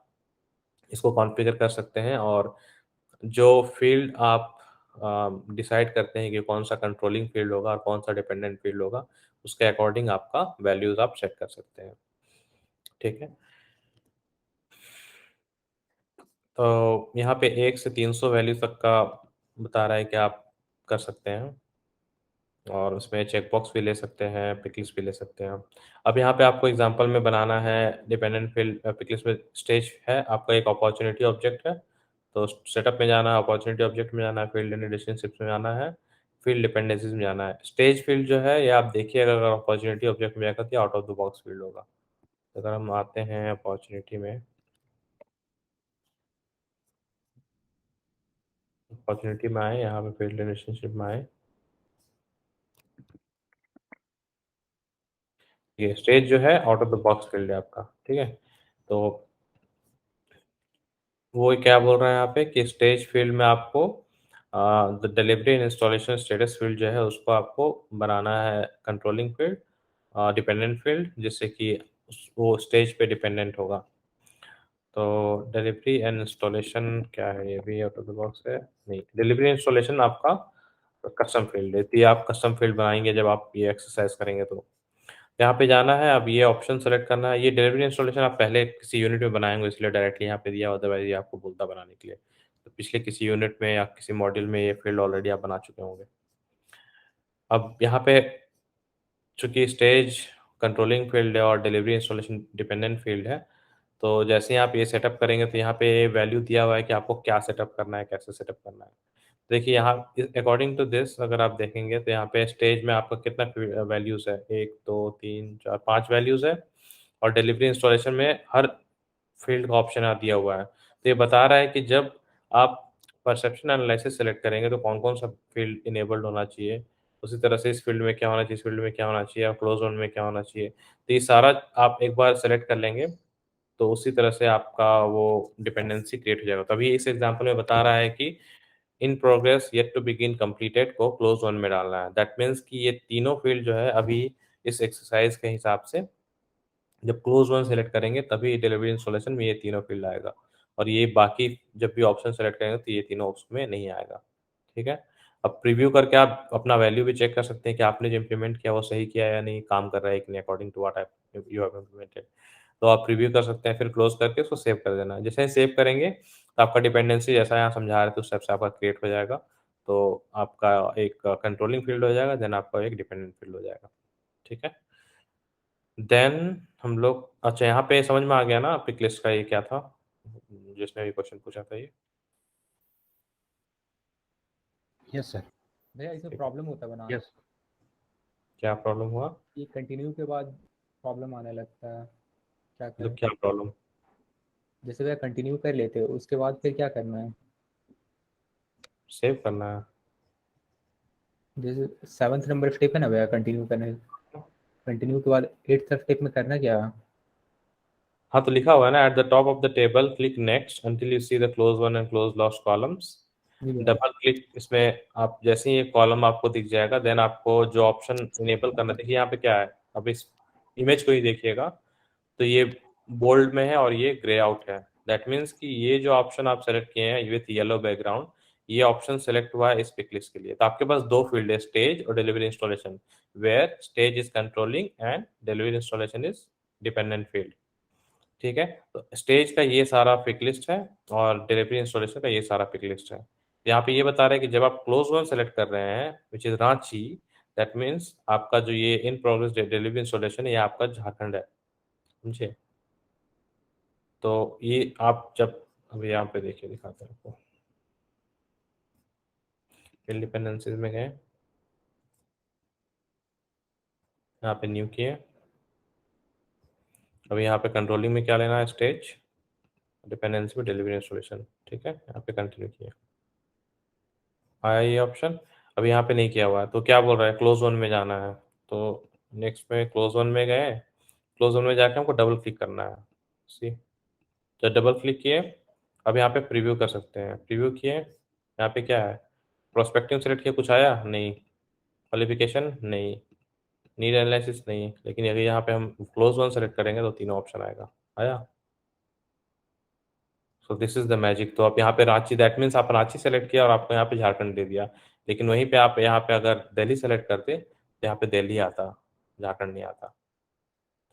इसको कॉन्फ़िगर कर सकते हैं, और जो फील्ड आप डिसाइड करते हैं कि कौन सा कंट्रोलिंग फील्ड होगा और कौन सा डिपेंडेंट फील्ड होगा, उसके अकॉर्डिंग आपका वैल्यूज़ आप सेट कर सकते हैं। ठीक है? तो यहाँ पे 1 से 300 वैल्यू तक का बता रहा है कि आप कर सकते हैं, और उसमें चेकबॉक्स भी ले सकते हैं, पिक लिस्ट भी ले सकते हैं। अब यहाँ पे आपको एग्जांपल में बनाना है डिपेंडेंट फील्ड, पिक लिस्ट में स्टेज है, आपका एक अपॉर्चुनिटी ऑब्जेक्ट है, तो सेटअप में जाना है, अपॉर्चुनिटी ऑब्जेक्ट में जाना है, फील्ड एंड रिलेशनशिप्स में जाना है, फील्ड डिपेंडेंसीज में जाना है। स्टेज फील्ड जो है ये आप देखिए, अगर अपॉर्चुनिटी ऑब्जेक्ट में जाकर तो out of the box field होगा। तो अगर हम आते हैं अपॉर्चुनिटी में, अपॉर्चुनिटी में आए, यहाँ पे फील्ड रिलेशनशिप में आए, ये स्टेज जो है out of the box field है आपका, ठीक है। तो वो क्या बोल रहा है यहाँ पे कि स्टेज फील्ड में आपको the delivery and installation status field जो है उसको आपको बनाना है कंट्रोलिंग फील्ड, डिपेंडेंट फील्ड, जिससे कि वो स्टेज पे डिपेंडेंट होगा। तो डिलीवरी एंड इंस्टॉलेशन क्या है, ये भी आउट ऑफ द बॉक्स है, नहीं, डिलीवरी इंस्टॉलेशन आपका कस्टम फील्ड है, तो ये आप कस्टम फील्ड बनाएंगे जब आप ये एक्सरसाइज करेंगे। तो यहाँ पे जाना है, अब ये ऑप्शन सेलेक्ट करना है। ये डिलीवरी इंस्टॉलेशन आप पहले किसी यूनिट में बनाए होंगे, इसलिए डायरेक्टली यहाँ पे दिया, अदरवाइज ये आपको बोलता बनाने के लिए। तो पिछले किसी यूनिट में या किसी मॉड्यूल में ये फील्ड ऑलरेडी आप बना चुके होंगे। अब यहाँ पे चूंकि स्टेज कंट्रोलिंग फील्ड है और डिलीवरी इंस्टॉलेशन डिपेंडेंट फील्ड है, तो जैसे ही आप ये सेटअप करेंगे तो यहाँ पे वैल्यू दिया हुआ है कि आपको क्या सेटअप करना है, कैसे सेटअप करना है। देखिए यहाँ अकॉर्डिंग टू दिस अगर आप देखेंगे तो यहाँ पे स्टेज में आपका कितना वैल्यूज़ है, 1 2 3 4 5 वैल्यूज़ है, और डिलीवरी इंस्टॉलेशन में हर फील्ड का ऑप्शन दिया हुआ है। तो ये बता रहा है कि जब आप परसेप्शन एनालिसिस सेलेक्ट करेंगे तो कौन-कौन सा फील्ड इनेबल्ड होना चाहिए। उसी तरह से इस फील्ड में क्या होना चाहिए, इस फील्ड में क्या होना चाहिए, और क्लोज़ ज़ोन में क्या होना चाहिए। तो ये सारा आप एक बार सेलेक्ट कर लेंगे, तो उसी तरह से आपका वो डिपेंडेंसी क्रिएट हो जाएगा। तभी इस एग्ज़ाम्पल में बता रहा है कि in progress yet to begin completed को क्लोज़ ज़ोन में डालना है। दैट मीन्स कि ये तीनों फील्ड जो है अभी इस एक्सरसाइज़ के हिसाब से जब क्लोज़ वन सेलेक्ट करेंगे तभी डिलीवरी इंस्टॉलेशन में ये तीनों फील्ड आएगा, और ये बाकी जब भी ऑप्शन सेलेक्ट करेंगे तो ये तीनों उसमें नहीं आएगा, ठीक है। अब प्रीव्यू करके आप अपना वैल्यू भी चेक कर सकते हैं कि आपने जो इम्प्लीमेंट किया वो सही किया है या नहीं, काम कर रहा है कि नहीं according to what you have implemented. तो आप प्रीव्यू कर सकते हैं, फिर क्लोज करके उसको सेव कर देना है। जैसे ही सेव करेंगे तो आपका डिपेंडेंसी जैसा यहाँ समझा रहे थे उस टाइप से आपका क्रिएट हो जाएगा। तो आपका एक कंट्रोलिंग फील्ड हो जाएगा, देन आपका एक डिपेंडेंट फील्ड हो जाएगा, ठीक है। देन हम लोग, अच्छा यहाँ पे समझ में आ गया ना पिक लिस्ट का ये क्या था, जिसने भी क्वेश्चन पूछा था ये।
Yes sir.
भैया इसमें
ठीक।
प्रॉब्लम होता है बनाने,
यस।
क्या प्रॉब्लम हुआ,
ये कंटिन्यू के बाद प्रॉब्लम आने लगता है, क्या
मतलब
करें?
क्या प्रॉब्लम,
जैसे भैया कंटिन्यू कर लेते हो उसके बाद फिर क्या करना है?
सेव करना है।
जैसे 7th नंबर स्टेप है ना भैया कंटिन्यू करने, कंटिन्यू के बाद 8th स्टेप में करना क्या?
हाँ, तो लिखा हुआ है ना, at the top of the table click next until you see the closed won and closed lost columns.
जी भैया।
डबल क्लिक, इसमें आप जैसे ही ये कॉलम आपको दिख जाएगा, देन आपको जो ऑप्शन इनेबल करना, देखिए यहाँ पे क्या है, अब इस इमेज को ही देखिएगा, तो ये बोल्ड में है और ये ग्रे आउट है। दैट मीन्स कि ये जो ऑप्शन आप सेलेक्ट किए हैं विथ येलो बैकग्राउंड, ये ऑप्शन सेलेक्ट हुआ है इस पिक लिस्ट के लिए। तो आपके पास दो फील्ड है, स्टेज और delivery installation, where stage is controlling and delivery installation is dependent field. ठीक है, तो स्टेज का ये सारा पिक लिस्ट है और डिलीवरी इंस्टॉलेशन का ये सारा पिक लिस्ट है। यहाँ पे ये बता रहे हैं कि जब आप क्लोज वन सेलेक्ट कर रहे हैं which is Ranchi, that means आपका जो ये इन प्रोग्रेस डिलीवरी इंस्टॉलेशन है ये आपका झारखंड है, समझे। तो ये आप जब अभी यहाँ पे देखिए, दिखाते हैं आपको, इंडिपेंडेंसेस में गए, यहाँ पे न्यू किए, अभी यहाँ पे कंट्रोलिंग में क्या लेना है, स्टेज, डिपेंडेंसी में डिलीवरी इंस्टॉलेशन। ठीक है, यहाँ पे कंटिन्यू किया, आया ये ऑप्शन। अभी यहाँ पे नहीं किया हुआ है तो क्या बोल रहा है, क्लोज वन में जाना है। तो नेक्स्ट में क्लोज वन में गए, क्लोज वन में जाके हमको डबल क्लिक करना है। सी, जब डबल क्लिक किए, अब यहाँ पे प्रीव्यू कर सकते हैं, प्रीव्यू किए, यहाँ पे क्या है, प्रोस्पेक्टिंग सेलेक्ट किया, कुछ आया नहीं, क्वालिफिकेशन नहीं, नीड एनालिसिस नहीं, लेकिन अगर यहाँ पे हम क्लोज वन सेलेक्ट करेंगे तो तीनों ऑप्शन आएगा, आया। So this is the magic. तो आप यहाँ पे रांची, दैट मीन्स आप रांची सेलेक्ट किया और आपको यहाँ पे झारखंड दे दिया, लेकिन वहीं पे आप यहाँ पे अगर दिल्ली सेलेक्ट करते तो यहाँ पे दिल्ली आता, झारखंड नहीं आता,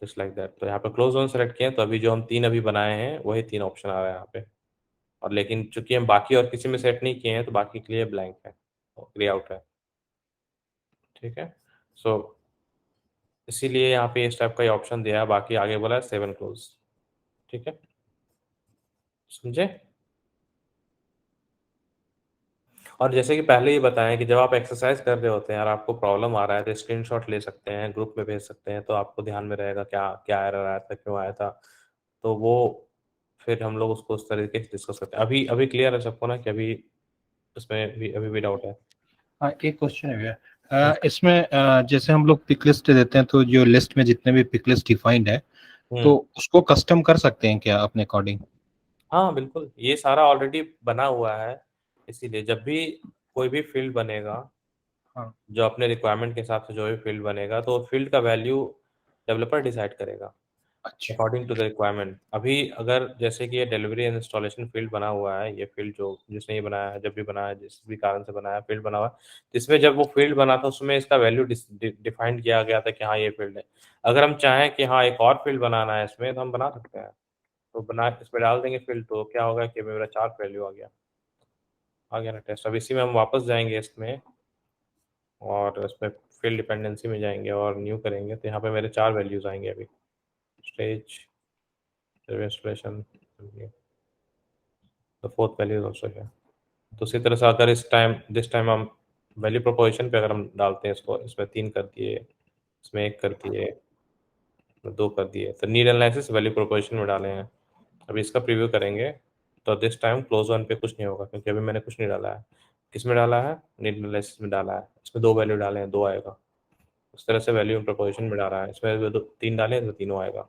जस्ट लाइक दैट। तो यहाँ पे क्लोज वन सेलेक्ट किए तो अभी जो हम तीन अभी बनाए हैं वही तीन ऑप्शन आ रहा है यहाँ पे, और लेकिन चूंकि हम बाकी और किसी में सेट नहीं किए हैं तो बाकी के लिए ब्लैंक है, ग्रे आउट है। ठीक है, सो इसीलिए यहाँ पे इस टाइप का ऑप्शन दिया है, बाकी आगे बोला है 7 क्लोज। ठीक है, समझे। और जैसे कि पहले ही बताया कि जब आप एक्सरसाइज कर रहे होते हैं और आपको प्रॉब्लम आ रहा है तो स्क्रीनशॉट ले सकते हैं, ग्रुप में भेज सकते हैं, तो आपको ध्यान में रहेगा क्या क्या एरर आया था, क्यों आया था। तो वो फिर हम लोग उसको उस तरीके से डिस्कस करते हैं। अभी अभी क्लियर है सबको ना कि अभी इसमें भी अभी भी डाउट है।
हाँ, एक क्वेश्चन है भैया। इसमें जैसे हम लोग पिक लिस्ट देते हैं तो जो लिस्ट में जितने भी पिक लिस्ट डिफाइंड है तो उसको कस्टम कर सकते हैं क्या अपने अकॉर्डिंग?
हाँ बिल्कुल, ये सारा ऑलरेडी बना हुआ है, इसीलिए जब भी कोई भी फील्ड बनेगा,
हाँ,
जो अपने रिक्वायरमेंट के हिसाब से जो भी फील्ड बनेगा तो फील्ड का वैल्यू डेवलपर डिसाइड करेगा
अच्छा।
According to the requirement. अभी अगर जैसे कि ये डिलीवरी एंड इंस्टॉलेशन फील्ड बना हुआ है, ये फील्ड जो जिसने ही बनाया है, जब भी बनाया है, जिस भी कारण से बनाया फील्ड बना हुआ है, जिसमें जब वो फील्ड बना था उसमें इसका वैल्यू डिफाइंड किया गया था कि हाँ ये फील्ड है। अगर हम चाहें कि हाँ एक और फील्ड बनाना है इसमें तो हम बना सकते हैं, तो बना इसमें डाल देंगे फील्ड, तो क्या होगा कि मेरा 4 वैल्यू आ गया ना टेस्ट। अब इसी में हम वापस जाएंगे इसमें और इसमें फील्ड डिपेंडेंसी में जाएंगे और न्यू करेंगे, तो यहाँ पे मेरे 4 वैल्यूज आएंगे अभी, stage, installation, the fourth value is also है। तो उसी तरह से अगर इस टाइम दिस टाइम हम वैल्यू प्रोपोजिशन पे अगर हम डालते हैं इसको, इसमें 3 कर दिए, इसमें 1 कर दिए, इसमें 2 कर दिए, तो नीड एनालिसिस वैल्यू प्रोपोजिशन में डाले हैं। अभी इसका प्रीव्यू करेंगे तो दिस टाइम क्लोज वन पे कुछ नहीं होगा क्योंकि अभी मैंने कुछ नहीं डाला है। किस में डाला है, नीड एनालिसिस में डाला है, इसमें 2 वैल्यू डाले हैं, 2 आएगा। उस तरह से वैल्यू प्रोपोजिशन में डाला है, इसमें 3 डाले हैं तो तीनों आएगा।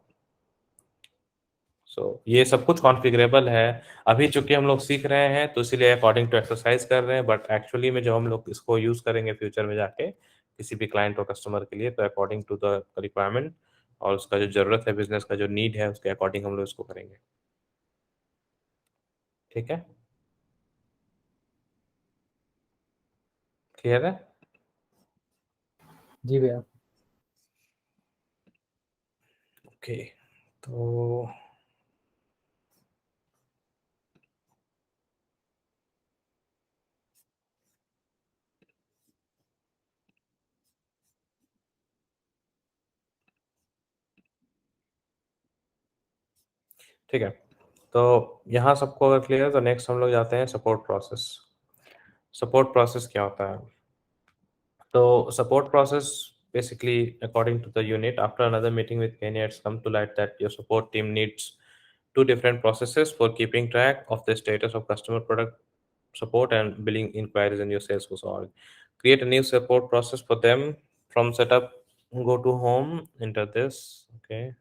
सो ये सब कुछ कॉन्फ़िगरेबल है। अभी चूंकि हम लोग सीख रहे हैं तो इसीलिए अकॉर्डिंग टू एक्सरसाइज कर रहे हैं, बट एक्चुअली में जब हम लोग इसको यूज़ करेंगे फ्यूचर में जाके किसी भी क्लाइंट और कस्टमर के लिए, तो अकॉर्डिंग टू द रिक्वायरमेंट और उसका जो ज़रूरत है, बिजनेस का जो नीड है, उसके अकॉर्डिंग हम लोग इसको करेंगे। ठीक है, क्लियर है।
जी भैया।
ओके, तो ठीक है, तो यहाँ सबको अगर क्लियर है तो नेक्स्ट हम लोग जाते हैं सपोर्ट प्रोसेस। सपोर्ट प्रोसेस क्या होता है? So support process basically according to the unit, after another meeting with Kenya, it's come to light that your support team needs two different processes for keeping track of the status of customer product support and billing inquiries in your Salesforce org. Create a new support process for them from setup. Go to home, enter this, okay,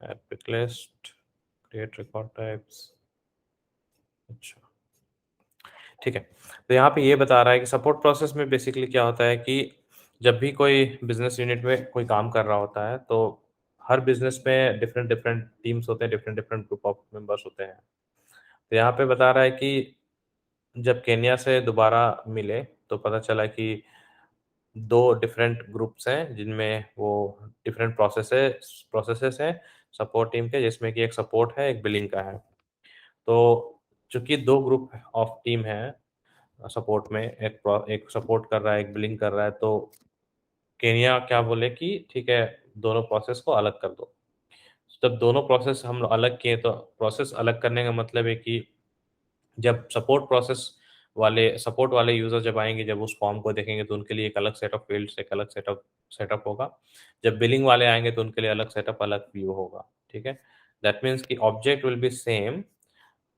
add pick list, create record types. अच्छा, ठीक है, तो यहाँ पे ये बता रहा है कि सपोर्ट प्रोसेस में बेसिकली क्या होता है कि जब भी कोई बिजनेस यूनिट में कोई काम कर रहा होता है तो हर बिजनेस में डिफरेंट डिफरेंट टीम्स होते हैं, different different group of members होते हैं। तो यहाँ पे बता रहा है कि जब केन्या से दोबारा मिले तो पता चला कि 2 डिफरेंट ग्रुप्स हैं जिनमें वो डिफरेंट प्रोसेसेस हैं सपोर्ट टीम के, जिसमें कि एक सपोर्ट है, एक बिलिंग का है। तो चूँकि 2 ग्रुप ऑफ टीम हैं सपोर्ट में, एक सपोर्ट कर रहा है, एक बिलिंग कर रहा है, तो केन्या क्या बोले कि ठीक है, दोनों प्रोसेस को अलग कर दो। जब दोनों प्रोसेस हम लोग अलग किए तो प्रोसेस अलग करने का मतलब है कि जब सपोर्ट वाले यूज़र जब आएँगे, जब उस फॉर्म को देखेंगे तो उनके लिए एक अलग सेट ऑफ फ़ील्ड्स, एक अलग सेटअप होगा। जब बिलिंग वाले आएँगे तो उनके लिए अलग सेटअप, अलग व्यू होगा, ठीक है? दैट मीन्स कि ऑब्जेक्ट विल बी सेम।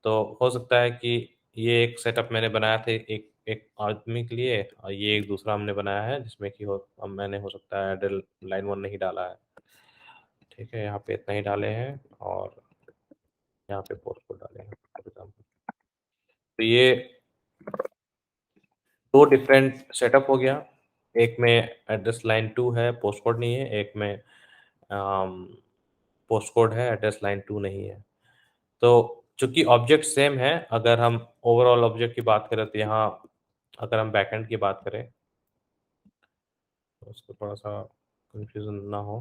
तो हो सकता है कि ये एक सेटअप मैंने बनाया था एक एक आदमी के लिए और ये एक दूसरा हमने बनाया है जिसमें कि अब मैंने हो सकता है डेल लाइन 1 नहीं डाला है। ठीक है, यहाँ पे इतना ही डाले हैं और यहाँ पे पोस्ट कोड डाले हैं फॉर एग्ज़ाम्पल। तो ये 2 डिफरेंट सेटअप हो गया। एक में एड्रेस लाइन 2 है, पोस्ट कोड नहीं है, एक में अम, पोस्ट कोड है, एड्रेस लाइन 2 नहीं है। तो चूँकि ऑब्जेक्ट सेम है, अगर हम ओवरऑल ऑब्जेक्ट की बात करें तो यहाँ अगर हम बैकएंड की बात करें, तो उसको थोड़ा-सा कन्फ्यूज़न ना हो,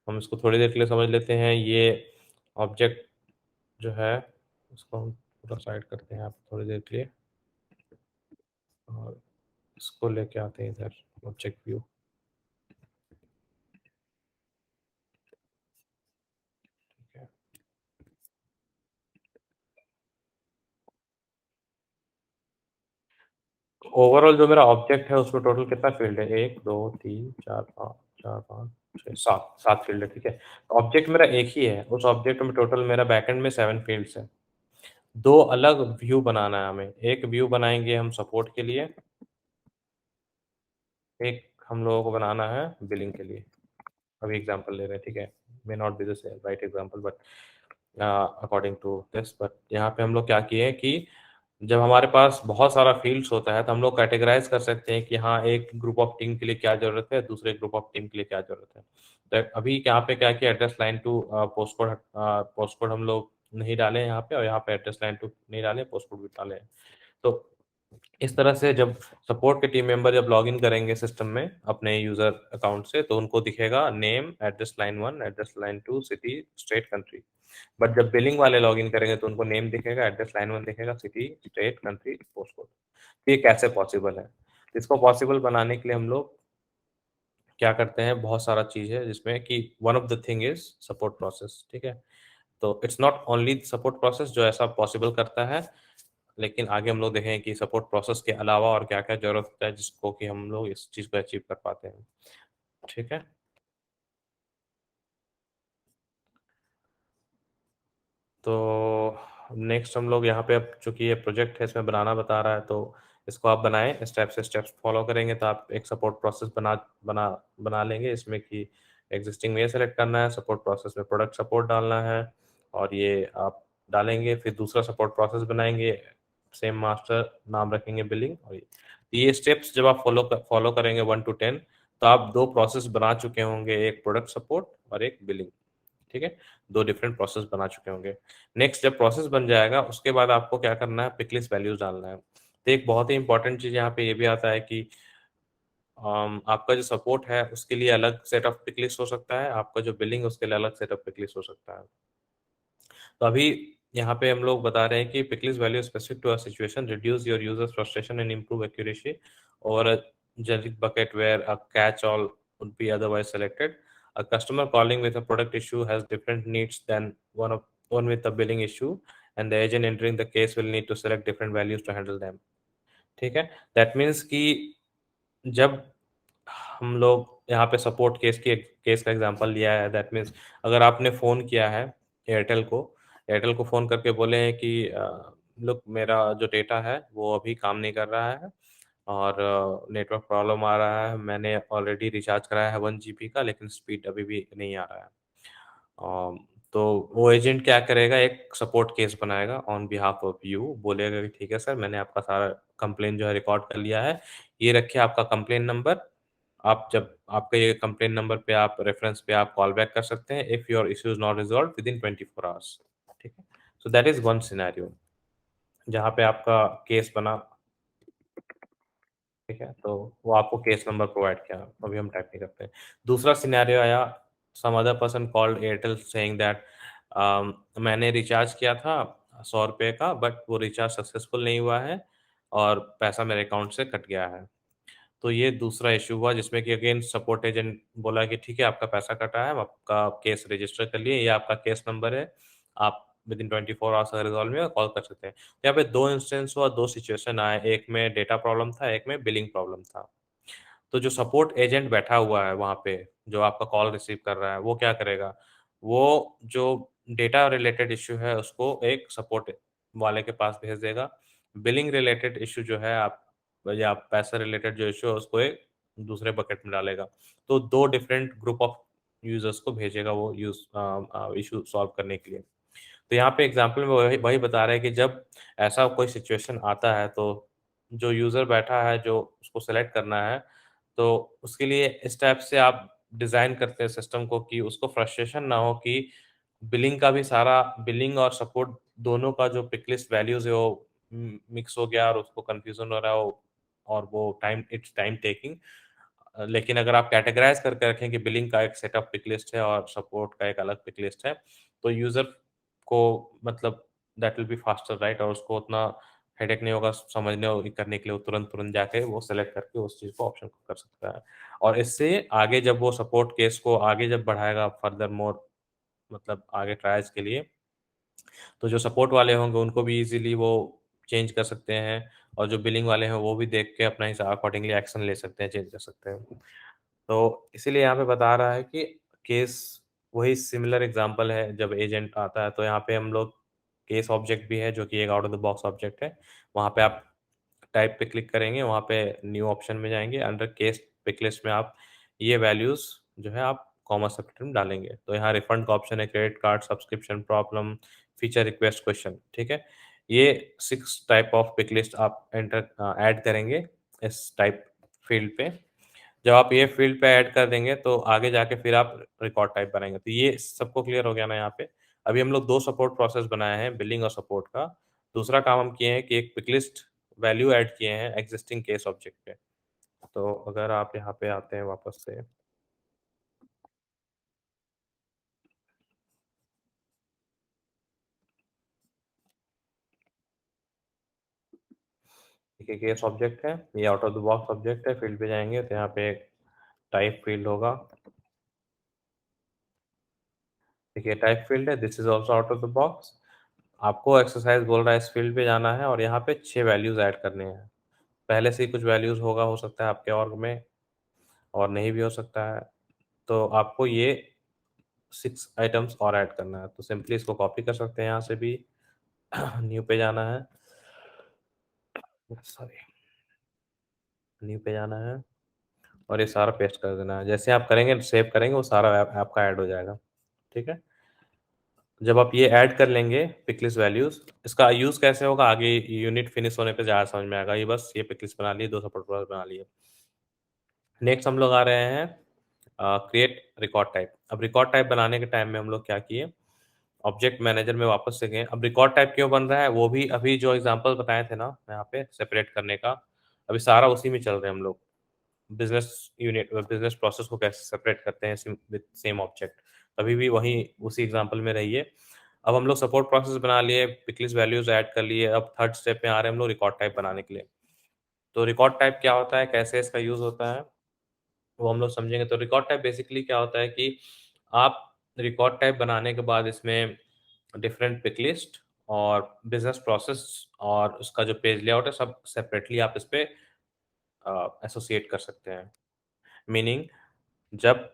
हम इसको थोड़ी देर के लिए समझ लेते हैं। ये ऑब्जेक्ट जो है, इसको हम पूरा साइड करते हैं यहाँ पे थोड़ी देर के लिए और इसको लेके आते हैं इधर ऑब्जेक्ट व्यू। ठीक है। ओवरऑल जो मेरा ऑब्जेक्ट है उसमें टोटल कितना फील्ड है? 1, 2, 3, 4, 5, 4, 5, 6, 7 फील्ड है, ठीक है। ऑब्जेक्ट मेरा एक ही है, उस ऑब्जेक्ट में टोटल मेरा बैकएंड में 7 फील्ड्स हैं। 2 अलग व्यू बनाना है हमें। एक व्यू बनाएँगे हम सपोर्ट के लिए, एक हम लोगों को बनाना है बिलिंग के लिए। अभी एग्ज़ाम्पल ले रहे हैं, ठीक है। May not be the same right example but according to this, but यहाँ पे हम लोग क्या किए हैं कि जब हमारे पास बहुत सारा फ़ील्ड्स होता है, तो हम लोग कैटेगराइज़ कर सकते हैं कि हाँ, एक ग्रुप ऑफ टीम के लिए क्या ज़रूरत है, दूसरे ग्रुप ऑफ टीम के लिए क्या ज़रूरत है। तो अभी यहाँ पे क्या किया, address line two post code हम लोग नहीं डाले हैं यहाँ पे और यहाँ पे एड्रेस लाइन टू नहीं डाले, पोस्ट कोड भी डाले हैं। तो इस तरह से जब सपोर्ट के टीम मेंबर जब लॉगिन करेंगे सिस्टम में अपने यूज़र अकाउंट से, तो उनको दिखेगा name, address line 1, address line 2, city, state, country. But जब बिलिंग वाले लॉगिन करेंगे तो उनको नेम दिखेगा, एड्रेस लाइन 1 दिखेगा, city, state, country, post code. तो ये कैसे पॉसिबल है? तो इसको पॉसिबल बनाने के लिए हम लोग क्या करते हैं, बहुत सारा चीज़ है जिसमें कि one of the thing is support process, ठीक है? तो it's not only support process जो ऐसा पॉसिबल करता है, लेकिन आगे हम लोग देखेंगे कि सपोर्ट प्रोसेस के अलावा और क्या-क्या ज़रूरत होता है जिसको कि हम लोग इस चीज़ को अचीव कर पाते हैं। ठीक है? तो नेक्स्ट हम लोग यहाँ पे अब चूँकि ये प्रोजेक्ट है इसमें बनाना बता रहा है तो इसको आप बनाएँ, स्टेप से स्टेप्स फॉलो करेंगे तो आप एक सपोर्ट प्रोसेस बना बना लेंगे इसमें कि एग्ज़िस्टिंग में ये सेलेक्ट करना है, सपोर्ट प्रोसेस में प्रोडक्ट सपोर्ट डालना है और ये आप डालेंगे, फिर दूसरा सपोर्ट प्रोसेस बनाएँगे, सेम मास्टर नाम रखेंगे बिलिंग और ये स्टेप्स जब आप फॉलो करेंगे 1 टू 10 तो आप 2 प्रोसेस बना चुके होंगे, एक प्रोडक्ट सपोर्ट और एक बिलिंग। ठीक है? 2 डिफरेंट प्रोसेस बना चुके होंगे। नेक्स्ट जब प्रोसेस बन जाएगा उसके बाद आपको क्या करना है, पिकलिस्ट वैल्यूज़ डालना है। तो एक बहुत ही इम्पोर्टेंट चीज़ यहाँ पे ये भी आता है कि आपका जो सपोर्ट है उसके लिए अलग सेट ऑफ पिकलिस्ट हो सकता है, आपका जो बिलिंग है उसके लिए अलग सेट ऑफ पिकलिस्ट हो सकता है। तो अभी यहाँ पे हम लोग बता रहे हैं कि picklist value specific to a situation reduce your users frustration and improve accuracy over a generic bucket where a catch-all would be otherwise selected. A customer calling with a product issue has different needs than one with a billing issue, and the agent entering the case will need to select different values to handle them. ठीक है? That means कि जब हम लोग यहाँ पे support case का example लिया है, दैट मीन्स अगर आपने फ़ोन किया है एयरटेल को फ़ोन करके बोले हैं कि लुक मेरा जो डेटा है वो अभी काम नहीं कर रहा है और नेटवर्क प्रॉब्लम आ रहा है। मैंने ऑलरेडी रिचार्ज कराया है 1 जीबी का लेकिन स्पीड अभी भी नहीं आ रहा है। अ, तो वो एजेंट क्या करेगा, एक सपोर्ट केस बनाएगा ऑन बिहाफ ऑफ यू, बोलेगा कि ठीक है सर, मैंने आपका सारा कंप्लेंट जो है रिकॉर्ड कर लिया है। ये रखिए आपका कंप्लेंट नंबर। आप जब आपका ये कंप्लेंट नंबर पे आप रेफरेंस पे आप कॉल बैक कर सकते हैं if your issue is not resolved within 24 hours. ठीक है? So that is one scenario. जहाँ पे आपका केस बना, ठीक है, तो वो आपको केस नंबर प्रोवाइड किया, अभी हम टाइप नहीं करते हैं। दूसरा सिनेरियो आया, some other person called Airtel saying that मैंने रिचार्ज किया था 100 रुपये का, बट वो रिचार्ज सक्सेसफुल नहीं हुआ है और पैसा मेरे अकाउंट से कट गया है। तो ये दूसरा इश्यू हुआ जिसमें कि अगेन सपोर्ट एजेंट बोला कि ठीक है, आपका पैसा कटा है, हम आपका केस रजिस्टर कर लिए, ये आपका केस नंबर है, आप विद इन 24 आवर्स अगर रिजॉल्व नहीं हुआ कॉल कर सकते हैं। यहाँ पे 2 इंस्टेंस हुआ, 2 सिचुएशन आए, एक में डेटा प्रॉब्लम था, एक में बिलिंग प्रॉब्लम था। तो जो सपोर्ट एजेंट बैठा हुआ है वहाँ पे, जो आपका कॉल रिसीव कर रहा है, वो क्या करेगा? वो जो डेटा रिलेटेड इश्यू है उसको एक सपोर्ट वाले के पास भेज देगा। बिलिंग रिलेटेड इश्यू जो है आप या पैसा रिलेटेड जो इश्यू है उसको एक दूसरे बकेट में डालेगा। तो 2 डिफरेंट ग्रुप ऑफ यूज़र्स को भेजेगा वो इश्यू सॉल्व करने के लिए। तो यहाँ पे एग्ज़ाम्पल में वही वही बता रहे हैं कि जब ऐसा कोई सिचुएशन आता है तो जो यूज़र बैठा है, जो उसको सेलेक्ट करना है, तो उसके लिए इस टाइप से आप डिज़ाइन करते हैं सिस्टम को कि उसको फ्रस्ट्रेशन ना हो कि बिलिंग का भी सारा बिलिंग और सपोर्ट दोनों का जो पिक लिस्ट वैल्यूज़ है वो मिक्स हो गया और उसको कन्फ्यूज़न हो रहा हो और वो इट्स टाइम टेकिंग। लेकिन अगर आप कैटेगराइज़ करके रखें कि बिलिंग का एक सेट ऑफ पिक लिस्ट है और सपोर्ट का एक अलग पिक लिस्ट है, तो यूज़र को मतलब that will be faster right, और उसको उतना हेडेक नहीं होगा समझने और करने के लिए, वो तुरंत-तुरंत जाके वो सेलेक्ट करके उस चीज़ को ऑप्शन को कर सकता है। और इससे आगे जब वो सपोर्ट केस को आगे जब बढ़ाएगा फर्दर मोर मतलब आगे ट्रायल्स के लिए, तो जो सपोर्ट वाले होंगे उनको भी ईज़िली वो चेंज कर सकते हैं और जो बिलिंग वाले हैं वो भी देख के अपना हिसाब अकॉर्डिंगली एक्शन ले सकते हैं, चेंज कर सकते हैं। तो इसीलिए यहाँ पे बता रहा है कि केस वही सिमिलर एग्ज़ाम्पल है, जब एजेंट आता है तो यहाँ पे हम लोग केस ऑब्जेक्ट भी है जो कि एक out of the box object है। वहाँ पे आप टाइप पे क्लिक करेंगे, वहाँ पे न्यू ऑप्शन में जाएँगे, अंडर केस पिक लिस्ट में आप ये वैल्यूज़ जो है आप कॉमा सेपरेटर में डालेंगे। तो यहाँ रिफंड का ऑप्शन है, credit card, subscription, problem, feature request, question, ठीक है? ये 6 टाइप ऑफ पिक लिस्ट आप ऐड करेंगे इस टाइप फ़ील्ड पे। जब आप ये फ़ील्ड पे ऐड कर देंगे तो आगे जाके फिर आप रिकॉर्ड टाइप बनाएँगे। तो ये सबको क्लियर हो गया ना यहाँ पे? अभी हम लोग 2 सपोर्ट प्रोसेस बनाए हैं, बिलिंग और सपोर्ट का। दूसरा काम हम किए हैं कि एक पिक लिस्ट वैल्यू ऐड किए हैं एक्जिस्टिंग केस ऑब्जेक्ट पे। तो अगर आप यहाँ पे आते हैं वापस से, ठीक है, केस ऑब्जेक्ट है, ये out of the box object है, फ़ील्ड पे जाएँगे तो यहाँ पे एक टाइप फ़ील्ड होगा। देखिए टाइप फ़ील्ड है, this is also out of the box. आपको एक्सरसाइज़ बोल रहा है इस फ़ील्ड पे जाना है और यहाँ पे 6 वैल्यूज़ ऐड करने हैं। पहले से ही कुछ वैल्यूज़ होगा, हो सकता है आपके ऑर्ग में और नहीं भी हो सकता है। तो आपको ये 6 आइटम्स और ऐड करना है। तो सिंपली इसको कॉपी कर सकते हैं यहाँ से भी, न्यू पे जाना है, सॉरी, न्यू पे जाना है और ये सारा पेस्ट कर देना है। जैसे आप करेंगे, सेव करेंगे, वो सारा आपका ऐड हो जाएगा, ठीक है? जब आप ये ऐड कर लेंगे पिकलिस्ट वैल्यूज़, इसका यूज़ कैसे होगा आगे यूनिट फिनिश होने पे ज़्यादा समझ में आएगा। ये बस ये पिकलिस्ट बना लिए, 2 सपोर्ट प्रोसेस बना लिए। नेक्स्ट हम लोग आ रहे हैं क्रिएट रिकॉर्ड टाइप। अब रिकॉर्ड टाइप बनाने के टाइम में हम लोग क्या किए, ऑब्जेक्ट मैनेजर में वापस से गए। अब रिकॉर्ड टाइप क्यों बन रहा है, वो भी अभी जो एग्ज़ाम्पल बताए थे ना यहाँ पे सेपरेट करने का, अभी सारा उसी में चल रहे हैं हम लोग। बिज़नेस प्रोसेस को कैसे सेपरेट करते हैं विद सेम ऑब्जेक्ट, अभी भी वही उसी एग्ज़ाम्पल में रहिए। अब हम लोग सपोर्ट प्रोसेस बना लिए, पिकलिस्ट वैल्यूज़ ऐड कर लिए, अब थर्ड स्टेप में आ रहे हैं हम लोग रिकॉर्ड टाइप बनाने के लिए। तो रिकॉर्ड टाइप क्या होता है, कैसे इसका यूज़ होता है, वो हम लोग समझेंगे। तो रिकॉर्ड टाइप बेसिकली क्या होता है कि आप रिकॉर्ड टाइप बनाने के बाद इसमें डिफरेंट पिक लिस्ट और बिजनेस प्रोसेस और उसका जो पेज लेआउट है सब सेपरेटली आप इस पे एसोसिएट कर सकते हैं। मीनिंग जब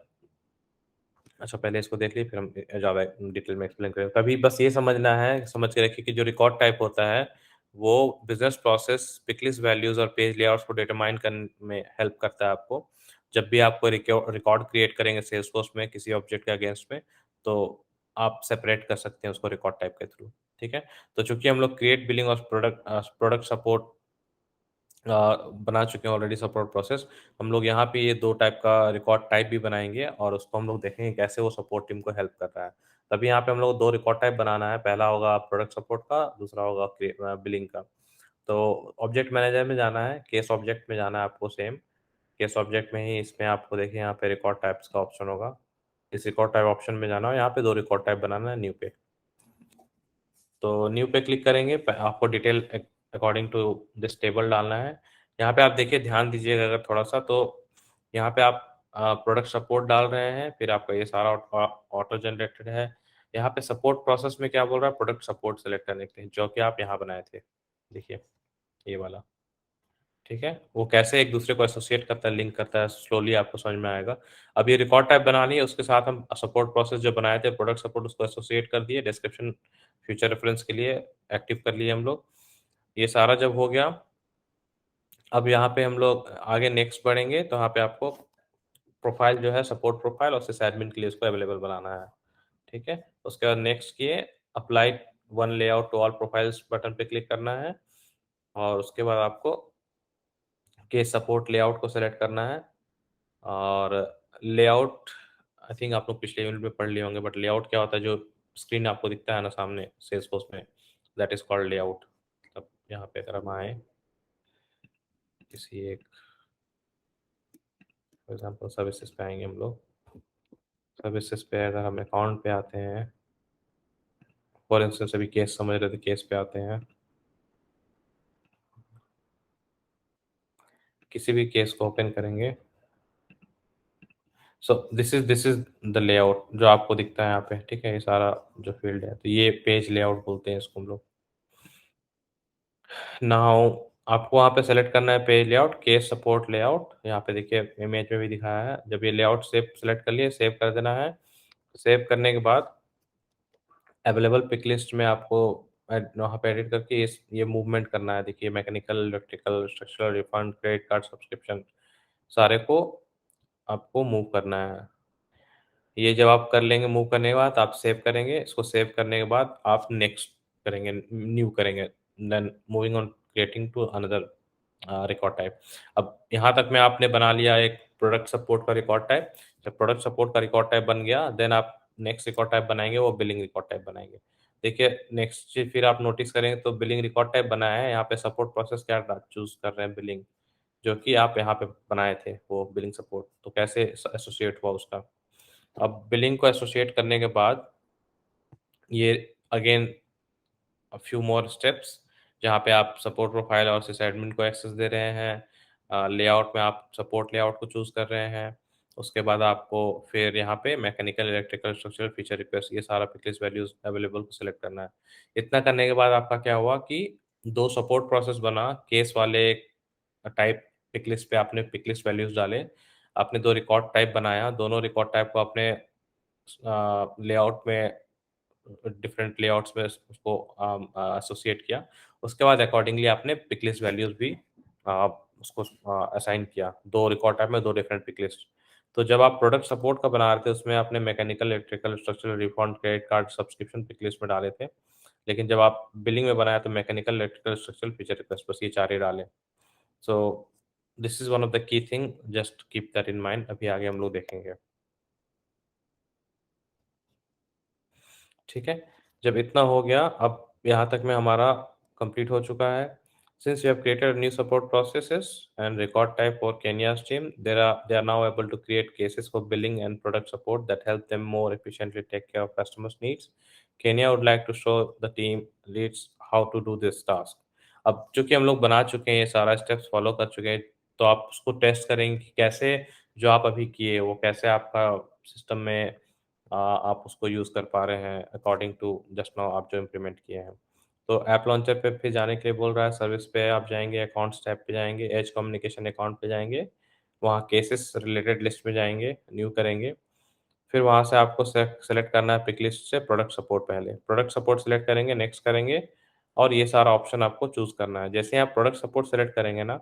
अच्छा पहले इसको देख लिए फिर हम ज़्यादा डिटेल में एक्सप्लेन करेंगे। तभी बस ये समझना है, समझ के रखिए कि जो रिकॉर्ड टाइप होता है, वो बिज़नेस प्रोसेस, पिकलिस्ट वैल्यूज़ और पेज लेआउट्स को डिटरमाइन करने में हेल्प करता है आपको। जब भी आप कोई रिकॉर्ड क्रिएट करेंगे सेल्सफोर्स में किसी ऑब्जेक्ट के अगेंस्ट में, तो आप सेपरेट कर सकते हैं उसको रिकॉर्ड टाइप के थ्रू, ठीक है? तो चूँकि हम लोग क्रिएट, बिलिंग और प्रोडक्ट सपोर्ट बना चुके हैं ऑलरेडी सपोर्ट प्रोसेस। हम लोग यहाँ पे ये 2 टाइप का रिकॉर्ड टाइप भी बनाएँगे और उसको हम लोग देखेंगे कैसे वो सपोर्ट टीम को हेल्प कर रहा है। तभी यहाँ पे हम लोग 2 रिकॉर्ड टाइप बनाना है, पहला होगा प्रोडक्ट सपोर्ट का, दूसरा होगा बिलिंग का। तो ऑब्जेक्ट मैनेजर में जाना है, केस ऑब्जेक्ट में जाना है आपको सेम, केस ऑब्जेक्ट में ही इसमें आपको देखिए यहाँ पे रिकॉर्ड टाइप्स का ऑप्शन होगा, इस रिकॉर्ड टाइप ऑप्शन में जाना है, यहाँ पे 2 रिकॉर्ड टाइप बनाना है, न्यू पे। तो न्यू पे क्लिक करेंगे, आपको detail according to this table डालना है। यहाँ पे आप देखिए, ध्यान दीजिएगा अगर थोड़ा सा, तो यहाँ पे आप प्रोडक्ट सपोर्ट डाल रहे हैं, फिर आपका ये सारा ऑटो जनरेटेड है। यहाँ पे सपोर्ट प्रोसेस में क्या बोल रहा है, प्रोडक्ट सपोर्ट सेलेक्ट करने के लिए, जो कि आप यहाँ बनाए थे, देखिए ये वाला, ठीक है। वो कैसे एक दूसरे को एसोसिएट करता है, लिंक करता है, स्लोली आपको समझ में आएगा। अब ये रिकॉर्ड टाइप बनानी है, उसके साथ हम सपोर्ट प्रोसेस जो बनाए थे, प्रोडक्ट सपोर्ट, उसको एसोसिएट कर दिए, डिस्क्रिप्शन फ्यूचर रेफरेंस के लिए एक्टिव कर लिए हम लोग। ये सारा जब हो गया, अब यहाँ पे हम लोग आगे नेक्स्ट बढ़ेंगे, तो यहाँ पे आपको प्रोफाइल जो है, सपोर्ट प्रोफाइल और सिस एडमिन के लिए उसको अवेलेबल बनाना है, ठीक है। उसके बाद नेक्स्ट किए, apply one layout to all profiles button पे क्लिक करना है, और उसके बाद आपको के सपोर्ट लेआउट को सेलेक्ट करना है। और लेआउट, आई थिंक आप लोग पिछले यूनिट में पढ़ लिए होंगे, बट लेआउट क्या होता है, जो स्क्रीन आपको दिखता है ना सामने सेल्सफोर्स में, दैट इज कॉल्ड लेआउट। अब यहाँ पे अगर हम आए किसी एक, फॉर एग्जांपल सर्विसेज पे आएंगे हम लोग, सर्विसेज पे अगर हम अकाउंट पे आते हैं, फॉर इंस्टेंस अभी केस समझ रहे थे, केस पे आते हैं, किसी भी केस को ओपन करेंगे। So this is the layout जो आपको दिखता है यहाँ पे, ठीक है। ये सारा जो फील्ड है, तो ये पेज लेआउट बोलते हैं इसको हम लोग। नाउ आपको वहाँ पे सेलेक्ट करना है page layout, case support layout, यहाँ पे देखिए इमेज में भी दिखाया है। जब ये लेआउट सेव सेलेक्ट कर लिए, सेव कर देना है। सेव करने के बाद अवेलेबल पिक लिस्ट में आपको वहाँ पे एडिट करके ये मूवमेंट करना है। देखिए mechanical, electrical, structural, refund, credit card, subscription, सारे को आपको मूव करना है। ये जब आप कर लेंगे, मूव करने के बाद आप सेव करेंगे, इसको सेव करने के बाद आप नेक्स्ट करेंगे, न्यू करेंगे, then moving on creating to another record type. अब यहाँ तक में आपने बना लिया एक प्रोडक्ट सपोर्ट का रिकॉर्ड टाइप। जब प्रोडक्ट सपोर्ट का रिकॉर्ड टाइप बन गया, देन आप नेक्स्ट रिकॉर्ड टाइप बनाएंगे, वो बिलिंग रिकॉर्ड टाइप बनाएंगे। देखिए नेक्स्ट चीज फिर आप नोटिस करेंगे, तो बिलिंग रिकॉर्ड टाइप बनाया है, यहाँ पे सपोर्ट प्रोसेस क्या चूज कर रहे हैं, बिलिंग, जो कि आप यहाँ पे बनाए थे वो बिलिंग सपोर्ट, तो कैसे एसोसिएट हुआ उसका। अब बिलिंग को एसोसिएट करने के बाद ये अगेन फ्यू मोर स्टेप्स, जहाँ पे आप सपोर्ट प्रोफाइल और सिस एडमिन को एक्सेस दे रहे हैं, लेआउट में आप सपोर्ट लेआउट को चूज कर रहे हैं। उसके बाद आपको फिर यहाँ पे mechanical, electrical, structural, feature request, ये सारा पिकलिस्ट वैल्यूज अवेलेबल को सिलेक्ट करना है। इतना करने के बाद आपका क्या हुआ कि 2 सपोर्ट प्रोसेस बना, केस वाले टाइप पिकलिस्ट पे आपने पिकलिस्ट वैल्यूज डाले, आपने 2 रिकॉर्ड टाइप बनाया, दोनों रिकॉर्ड टाइप को आपने लेआउट में डिफरेंट लेआउट्स में उसको एसोसिएट किया। उसके बाद अकॉर्डिंगली आपने पिकलिस्ट वैल्यूज भी उसको असाइन किया, 2 रिकॉर्ड टाइप में 2 डिफरेंट पिकलिस्ट। तो जब आप प्रोडक्ट सपोर्ट का बना रहे थे, उसमें आपने mechanical, electrical, structural, refund, credit card, subscription picklist में डाले थे। लेकिन जब आप बिलिंग में बनाया तो mechanical, electrical, structural, feature request, बस ये 4 ही डाले। So this is one of the key thing, just keep that in mind. अभी आगे हम लोग देखेंगे, ठीक है। जब इतना हो गया, अब यहाँ तक में हमारा कंप्लीट हो चुका है। Since you have created new support processes and record type for Kenya's team, they are now able to create cases for billing and product support that help them more efficiently take care of customers' needs. Kenya would like to show the team leads how to do this task. अब चूंकि हम लोग बना चुके हैं, ये सारा steps follow कर चुके हैं, तो आप उसको टेस्ट करेंगे कि कैसे जो आप अभी किए वो कैसे आपका सिस्टम में आप उसको यूज़ कर पा रहे हैं अकॉर्डिंग टू जस्ट नाउ आप जो इम्प्लीमेंट किए हैं। तो ऐप लॉन्चर पे फिर जाने के लिए बोल रहा है, सर्विस पे आप जाएंगे, अकाउंट्स टैब पे जाएंगे, एज कम्युनिकेशन अकाउंट पे जाएंगे, वहाँ केसेस रिलेटेड लिस्ट में जाएंगे, न्यू करेंगे। फिर वहाँ से आपको सेलेक्ट करना है पिक लिस्ट से प्रोडक्ट सपोर्ट, पहले प्रोडक्ट सपोर्ट सेलेक्ट करेंगे, नेक्स्ट करेंगे, और ये सारा ऑप्शन आपको चूज़ करना है। जैसे ही आप प्रोडक्ट सपोर्ट सेलेक्ट करेंगे ना,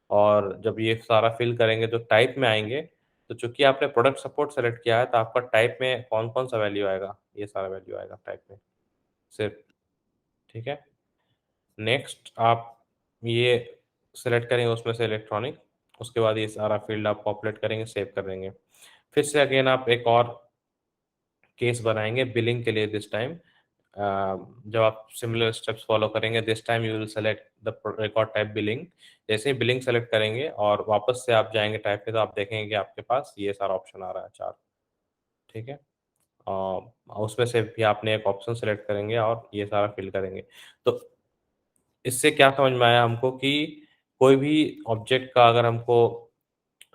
और जब ये सारा फिल करेंगे तो टाइप में आएंगे, तो चूंकि आपने प्रोडक्ट सपोर्ट सेलेक्ट किया है, तो आपका टाइप में कौन कौन सा वैल्यू आएगा, ये सारा वैल्यू आएगा टाइप में सिर्फ, ठीक है। नेक्स्ट आप ये सेलेक्ट करेंगे उसमें से इलेक्ट्रॉनिक, उसके बाद ये सारा फील्ड आप पॉपुलेट करेंगे, सेव कर देंगे। फिर से अगेन आप एक और केस बनाएंगे बिलिंग के लिए दिस टाइम। जब आप सिमिलर स्टेप्स फॉलो करेंगे, this time you will select the record type billing. जैसे ही बिलिंग सेलेक्ट करेंगे और वापस से आप जाएंगे टाइप पे, तो आप देखेंगे कि आपके पास ये सारा ऑप्शन आ रहा है 4। ठीक है, उसमें से भी आपने एक ऑप्शन सेलेक्ट करेंगे और ये सारा फिल करेंगे। तो इससे क्या समझ में आया हमको कि कोई भी ऑब्जेक्ट का अगर हमको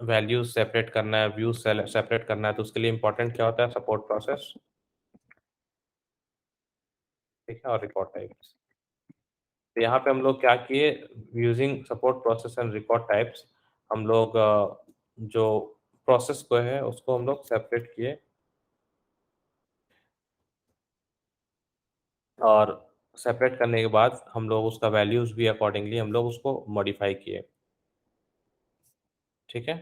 वैल्यूज सेपरेट करना है, व्यूज सेपरेट करना है, तो उसके लिए इंपॉर्टेंट क्या होता है? सपोर्ट प्रोसेस, ठीक है, और रिकॉर्ड टाइप्स। तो यहाँ पे हम लोग क्या किए, using support process and record types, हम लोग जो प्रोसेस को है उसको हम लोग सेपरेट किए और सेपरेट करने के बाद हम लोग उसका वैल्यूज भी अकॉर्डिंगली हम लोग उसको मॉडिफाई किए। ठीक है,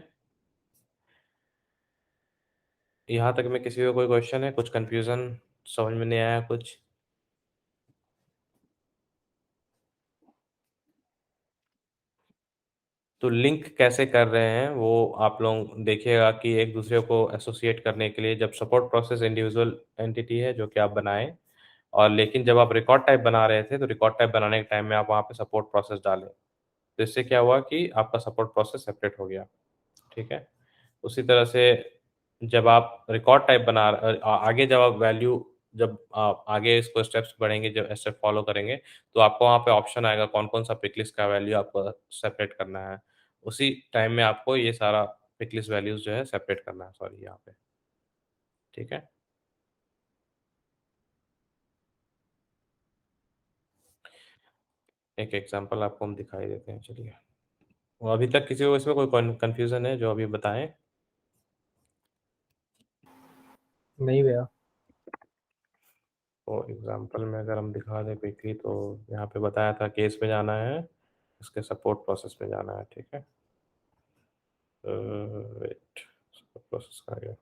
यहाँ तक में किसी को कोई क्वेश्चन है, कुछ कंफ्यूजन समझ में नहीं आया कुछ? तो लिंक कैसे कर रहे हैं वो आप लोग देखिएगा कि एक दूसरे को एसोसिएट करने के लिए, जब सपोर्ट प्रोसेस इंडिविजुअल एंटिटी है जो कि आप बनाएं, और लेकिन जब आप रिकॉर्ड टाइप बना रहे थे तो रिकॉर्ड टाइप बनाने के टाइम में आप वहाँ पे सपोर्ट प्रोसेस डालें, तो इससे क्या हुआ कि आपका सपोर्ट प्रोसेस सेपरेट हो गया। ठीक है, उसी तरह से जब आप रिकॉर्ड टाइप आगे जब आप वैल्यू, जब आप आगे इसको स्टेप्स बढ़ेंगे, जब स्टेप फॉलो करेंगे, तो आपको वहाँ पे ऑप्शन आएगा कौन कौन सा पिकलिस्ट का वैल्यू आपको सेपरेट करना है। उसी टाइम में आपको ये सारा पिकलिस्ट वैल्यूज जो है सेपरेट करना है, सॉरी, यहाँ पे। ठीक है, एक एग्जांपल आपको हम दिखाई देते हैं, चलिए। वो अभी तक किसी को इसमें कोई कंफ्यूजन है जो अभी बताएं?
नहीं भैया।
तो एग्जांपल में अगर हम दिखा दें क्विकली, तो यहाँ पे बताया था केस पे जाना है, इसके सपोर्ट प्रोसेस पे जाना है। ठीक है, वेट, सपोर्ट प्रोसेस का गया,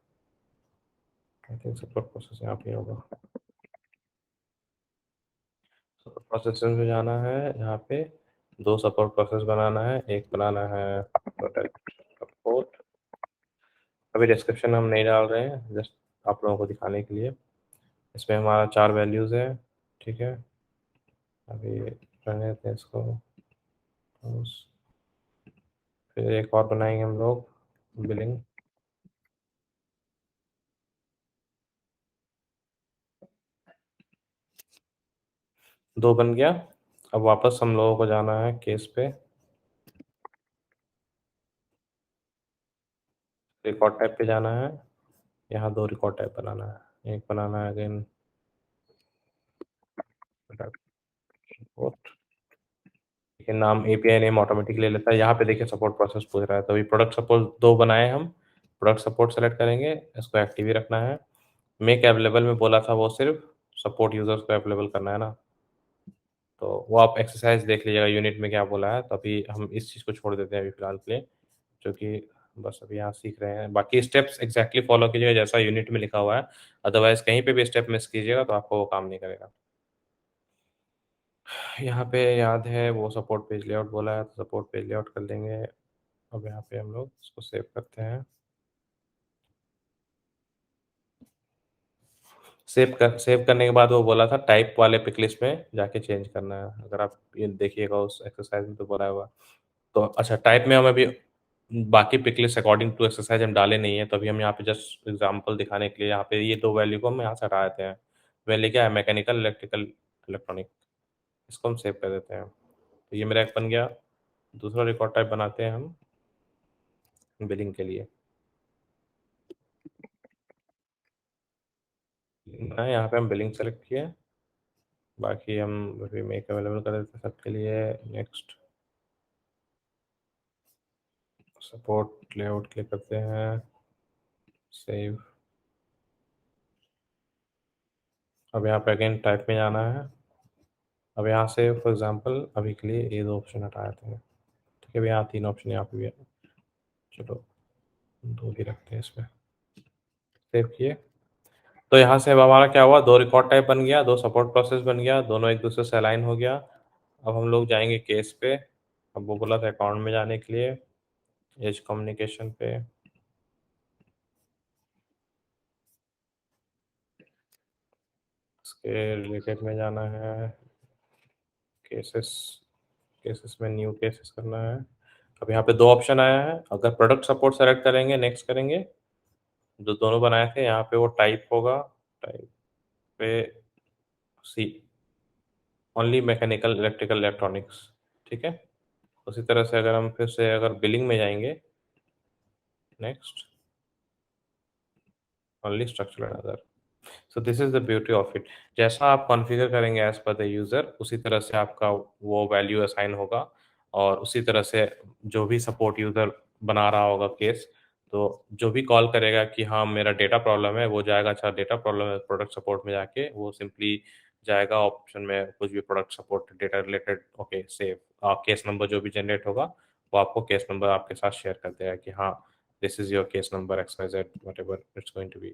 आई थिंक सपोर्ट प्रोसेस यहाँ पे होगा। सपोर्ट प्रोसेस में जाना है, यहाँ पे दो सपोर्ट प्रोसेस बनाना है, एक बनाना है प्रोटेक्ट सपोर्ट। अभी डिस्क्रिप्शन हम नहीं डाल रहे हैं, जस्ट आप लोगों को दिखाने के लिए। इसमें हमारा 4 वैल्यूज़ है। ठीक है, अभी रहने देते हैं इसको। फिर एक और बनाएंगे हम लोग, बिलिंग। दो बन गया। अब वापस हम लोगों को जाना है केस पे, रिकॉर्ड टाइप पे जाना है। यहाँ दो रिकॉर्ड टाइप बनाना है, एक बनाना है अगेन सपोर्ट, लेकिन नाम एपीआई नेम ऑटोमेटिक ले लेता है। यहाँ पे देखिए सपोर्ट प्रोसेस पूछ रहा है, तो अभी प्रोडक्ट सपोर्ट दो बनाए हम। प्रोडक्ट सपोर्ट सेलेक्ट करेंगे, इसको एक्टिव ही रखना है। मेक अवेलेबल में बोला था वो सिर्फ सपोर्ट यूजर्स को अवेलेबल करना है ना, तो वो आप एक्सरसाइज देख लीजिएगा यूनिट में क्या बोला है। तो अभी हम इस चीज़ को छोड़ देते हैं अभी फिलहाल के लिए, क्योंकि बस अभी यहाँ सीख रहे हैं। बाकी स्टेप्स एग्जैक्टली फॉलो कीजिएगा जैसा यूनिट में लिखा हुआ है, अदरवाइज कहीं पे भी स्टेप मिस कीजिएगा तो आपको वो काम नहीं करेगा। यहाँ पे याद है वो सपोर्ट पेज लेआउट बोला है, तो सपोर्ट पेज लेआउट कर लेंगे। अब यहाँ पे हम लोग इसको सेव करते हैं। सेव करने के बाद वो बोला था टाइप वाले पिक लिस्ट में जाके चेंज करना है। अगर आप ये देखिएगा उस एक्सरसाइज में तो बोला हुआ। तो अच्छा, टाइप में हम अभी बाकी pick list according to exercise हम डाले नहीं है, तो अभी हम यहाँ पे जस्ट एग्जांपल दिखाने के लिए यहाँ पे ये दो वैल्यू को हम यहाँ से हटा देते हैं। वैल्यू क्या है? Mechanical, electrical, electronic. इसको हम सेव कर देते हैं। तो ये मेरा एक बन गया। दूसरा रिकॉर्ड टाइप बनाते हैं हम बिलिंग के लिए। यहाँ पे हम बिलिंग सेलेक्ट किए, बाकी हम अभी मेक अवेलेबल कर देते हैं सबके लिए। नेक्स्ट, सपोर्ट लेआउट क्लिक करते हैं, सेव। अब यहाँ पे अगेन टाइप में जाना है। अब यहाँ से फॉर एग्जांपल अभी के लिए ये दो ऑप्शन हटा देते हैं। ठीक है, यहाँ तीन ऑप्शन यहाँ पे भी है, चलो दो भी रखते हैं इसमें। सेव किए, तो यहाँ से अब हमारा क्या हुआ, दो रिकॉर्ड टाइप बन गया, दो सपोर्ट प्रोसेस बन गया, दोनों एक दूसरे से अलाइन हो गया। अब हम लोग जाएंगे केस पे। अब वो बोला था अकाउंट में जाने के लिए, एज कम्युनिकेशन पे। इसके रिलेटेड में जाना है, केसेस में न्यू केसेस करना है। अब यहाँ पे 2 ऑप्शन आया है, अगर प्रोडक्ट सपोर्ट सेलेक्ट करेंगे, नेक्स्ट करेंगे, जो दोनों बनाए थे यहाँ पे वो टाइप होगा, टाइप पे सी ओनली मैकेनिकल इलेक्ट्रिकल इलेक्ट्रॉनिक्स, ठीक है। उसी तरह से अगर हम फिर से अगर बिलिंग में जाएंगे, next only structural and other. So this is the beauty of it, जैसा आप कॉन्फ़िगर करेंगे एज पर द यूज़र, उसी तरह से आपका वो वैल्यू असाइन होगा, और उसी तरह से जो भी सपोर्ट यूज़र बना रहा होगा केस, तो जो भी कॉल करेगा कि हाँ मेरा डेटा प्रॉब्लम है, वो जाएगा, अच्छा डेटा प्रॉब्लम है, प्रोडक्ट सपोर्ट में जाके वो सिंपली जाएगा ऑप्शन में, कुछ भी product support data related, okay save case number जो भी जनरेट होगा, वो आपको केस नंबर आपके साथ शेयर कर देगा कि हाँ this is your case number XYZ whatever it's going to be.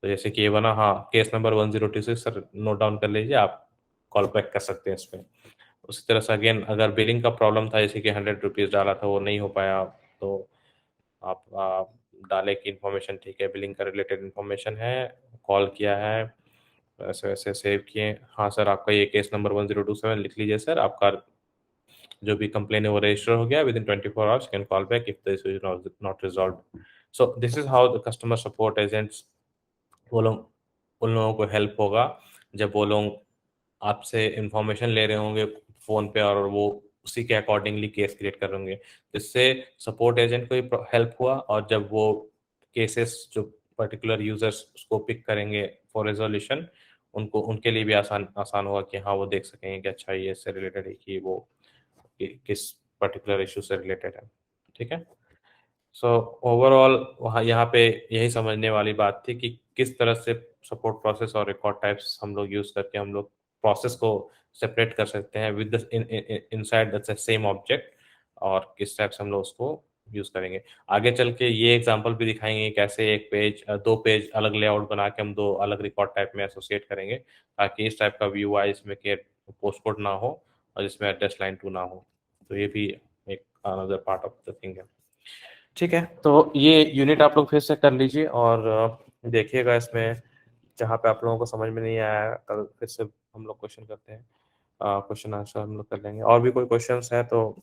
तो जैसे कि ये बना, हाँ case number 1026 sir, note down कर लीजिए, आप कॉल बैक कर सकते हैं इस पे। उसी तरह से अगेन अगर बिलिंग का प्रॉब्लम था, जैसे कि 100 रुपीज़ डाला था वो नहीं हो पाया, तो आप डाले की इन्फॉर्मेशन ठीक है, बिलिंग का रिलेटेड इन्फॉर्मेशन है, कॉल किया है, वैसे वैसे सेव किए, हाँ सर आपका ये केस नंबर 1027 लिख लीजिए सर, आपका जो भी कंप्लेन है वो रजिस्टर हो गया, with in 24 hours can call back if the issue is not resolve. So this is how the customer support agents, वो लोग, उन लोगों को हेल्प होगा जब वो लोग आपसे इंफॉर्मेशन ले रहे होंगे फ़ोन पे, और वो उसी के अकॉर्डिंगली केस क्रिएट कर रहे होंगे। इससे सपोर्ट एजेंट को भी हेल्प हुआ, और जब वो केसेस जो पर्टिकुलर यूजर्स उसको पिक करेंगे फॉर रेजोल्यूशन, उनको उनके लिए भी आसान आसान होगा कि हाँ वो देख सकेंगे कि अच्छा ये इससे रिलेटेड है कि वो किस पर्टिकुलर इशू से रिलेटेड है, ठीक है। सो ओवरऑल वहाँ यहाँ पे यही समझने वाली बात थी कि किस तरह से सपोर्ट प्रोसेस और रिकॉर्ड टाइप्स हम लोग यूज़ करके हम लोग प्रोसेस को सेपरेट कर सकते हैं with inside the same object, और किस टाइप से हम लोग उसको यूज़ करेंगे। आगे चल के ये एग्जांपल भी दिखाएंगे कैसे एक पेज 2 पेज अलग लेआउट बना के हम 2 अलग रिकॉर्ड टाइप में एसोसिएट करेंगे, ताकि इस टाइप का व्यू आए इसमें कि पोस्ट कोड ना हो और इसमें एड्रेस लाइन 2 ना हो। तो ये भी एक another part of the thing है। ठीक है, तो ये यूनिट आप लोग फिर से कर लीजिए, और देखिएगा इसमें जहाँ पे आप लोगों को समझ में नहीं आया, कल फिर से हम लोग क्वेश्चन करते हैं, क्वेश्चन आंसर हम लोग कर लेंगे। और भी कोई क्वेश्चंस है तो